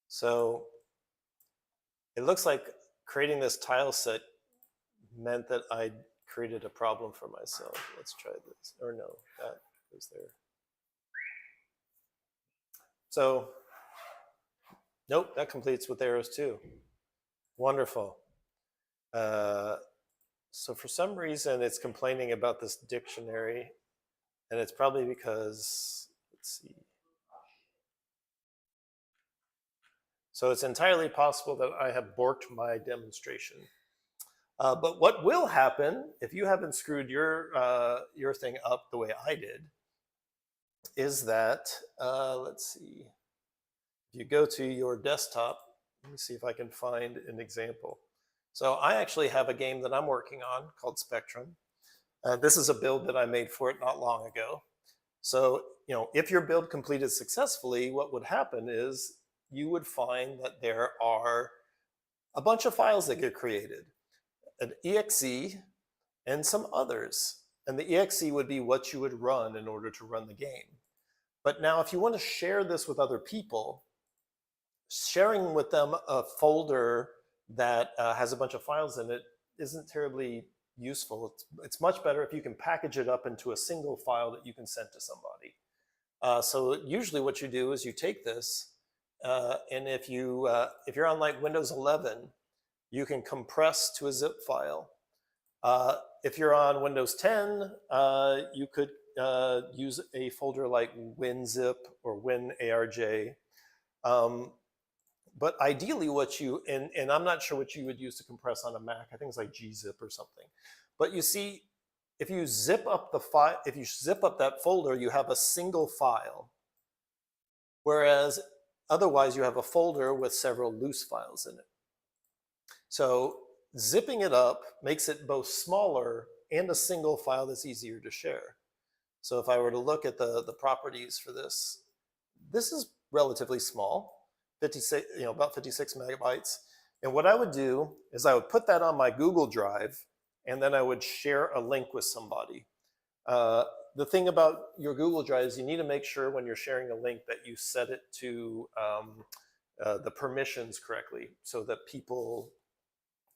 So it looks like creating this tile set meant that I created a problem for myself. Let's try this, or no, that goes there. So, nope, that completes with arrows too. Wonderful. So for some reason, it's complaining about this dictionary, and it's probably because, let's see. So it's entirely possible that I have borked my demonstration. But what will happen if you haven't screwed your thing up the way I did is that, let's see, if you go to your desktop, let me see if I can find an example. So I actually have a game that I'm working on called Spectrum. This is a build that I made for it not long ago. So, if your build completed successfully, what would happen is you would find that there are a bunch of files that get created, an exe and some others. And the exe would be what you would run in order to run the game. But now if you want to share this with other people, sharing with them a folder that has a bunch of files in it isn't terribly useful. It's much better if you can package it up into a single file that you can send to somebody. So usually what you do is you take this, and if you're on like Windows 11, you can compress to a zip file. If you're on Windows 10, you could use a folder like WinZip or WinARJ. But ideally and I'm not sure what you would use to compress on a Mac. I think it's like gzip or something. But you see, if you zip up the file, if you zip up that folder, you have a single file. Whereas otherwise you have a folder with several loose files in it. So zipping it up makes it both smaller and a single file that's easier to share. So if I were to look at the properties for this, this is relatively small, 56, about 56 megabytes. And what I would do is I would put that on my Google Drive, and then I would share a link with somebody. The thing about your Google Drive is you need to make sure when you're sharing a link that you set it to the permissions correctly so that people,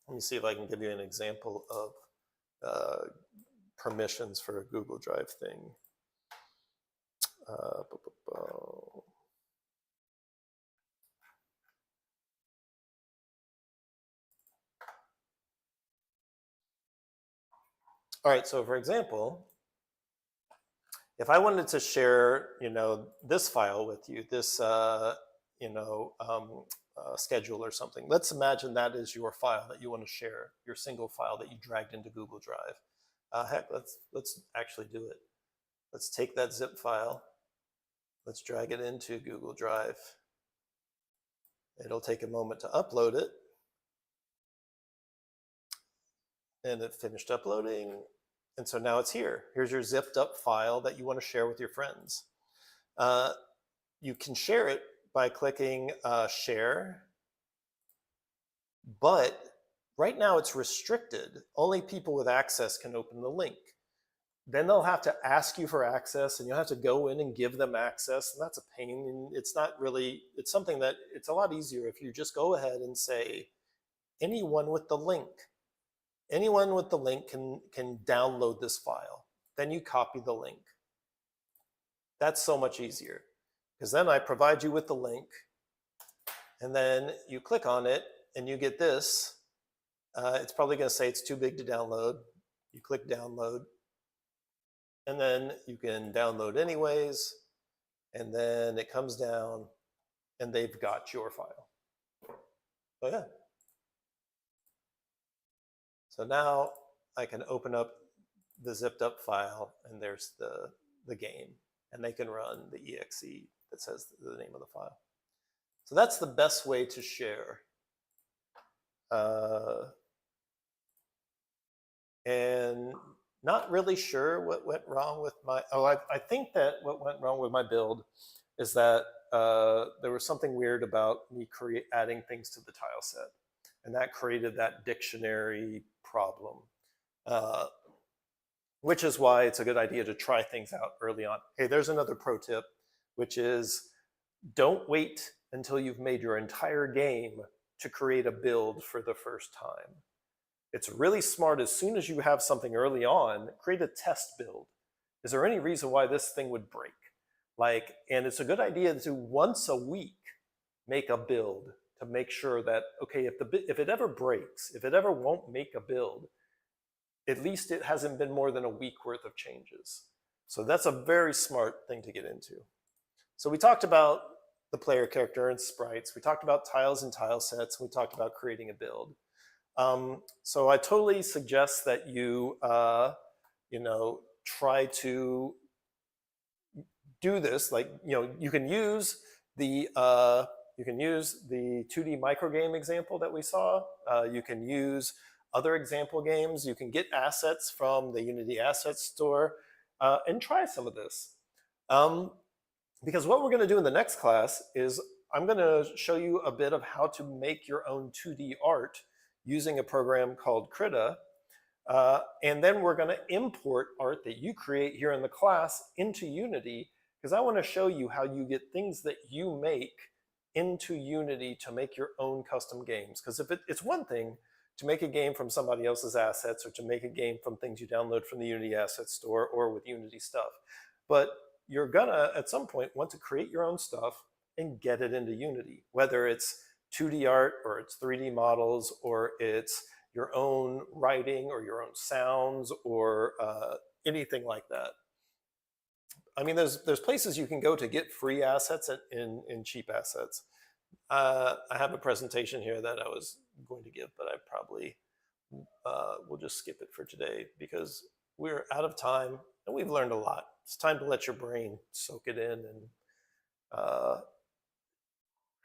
let me see if I can give you an example of permissions for a Google Drive thing. All right, so for example, if I wanted to share, this file with you, this, schedule or something, let's imagine that is your file that you want to share, your single file that you dragged into Google Drive. Heck, let's actually do it. Let's take that zip file. Let's drag it into Google Drive. It'll take a moment to upload it. And it finished uploading. And so now it's here. Here's your zipped up file that you want to share with your friends. You can share it by clicking share, but right now it's restricted. Only people with access can open the link. Then they'll have to ask you for access, and you'll have to go in and give them access, and that's a pain. And it's not really, it's something that it's a lot easier if you just go ahead and say, anyone with the link can download this file. Then you copy the link. That's so much easier, because then I provide you with the link, and then you click on it, and you get this. It's probably going to say it's too big to download. You click download, and then you can download anyways, and then it comes down, and they've got your file. So yeah. So now I can open up the zipped up file, and there's the game, and they can run the exe that says the name of the file. So that's the best way to share. And not really sure what went wrong with my, I think that what went wrong with my build is that there was something weird about me adding things to the tile set. And that created that dictionary problem, which is why it's a good idea to try things out early on. Hey, there's another pro tip, which is don't wait until you've made your entire game to create a build for the first time. It's really smart, as soon as you have something early on, create a test build. Is there any reason why this thing would break? And it's a good idea to once a week make a build to make sure that, okay, if it ever breaks, if it ever won't make a build, at least it hasn't been more than a week worth of changes. So that's a very smart thing to get into. So we talked about the player character and sprites. We talked about tiles and tile sets. We talked about creating a build. So I totally suggest that you, try to do this. You can use the 2D microgame example that we saw. You can use other example games. You can get assets from the Unity Assets Store and try some of this. Because what we're going to do in the next class is I'm going to show you a bit of how to make your own 2D art using a program called Krita. And then we're going to import art that you create here in the class into Unity, because I want to show you how you get things that you make into Unity to make your own custom games. Because if it's one thing to make a game from somebody else's assets, or to make a game from things you download from the Unity Assets Store or with Unity stuff. But you're gonna, at some point, want to create your own stuff and get it into Unity, whether it's 2D art, or it's 3D models, or it's your own writing, or your own sounds, or anything like that. I mean, there's places you can go to get free assets in cheap assets. I have a presentation here that I was going to give, but I probably will just skip it for today because we're out of time and we've learned a lot. It's time to let your brain soak it in.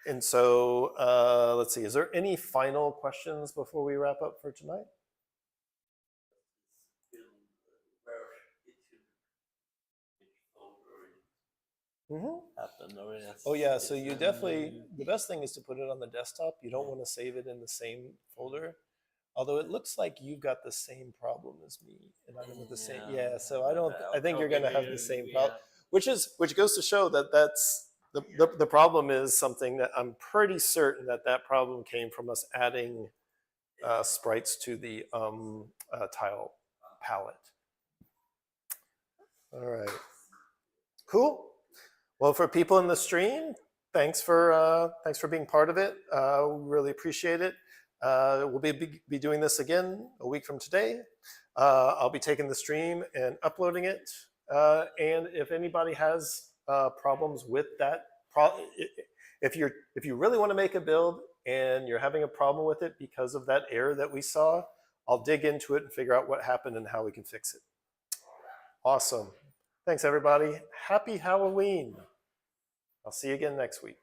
And so let's see, is there any final questions before we wrap up for tonight? happened. Or Oh yeah, so you definitely, the best thing is to put it on the desktop. You don't want to save it in the same folder. Although it looks like you've got the same problem as me, and I'm with the same. Yeah, so I don't. I think you're going to have the same problem, which goes to show that that's the problem is something that I'm pretty certain that problem came from us adding sprites to the tile palette. All right, cool. Well, for people in the stream, thanks for being part of it. We really appreciate it. We'll be doing this again a week from today. I'll be taking the stream and uploading it. And if anybody has problems with that, if you really want to make a build and you're having a problem with it because of that error that we saw, I'll dig into it and figure out what happened and how we can fix it. Awesome. Thanks, everybody. Happy Halloween. I'll see you again next week.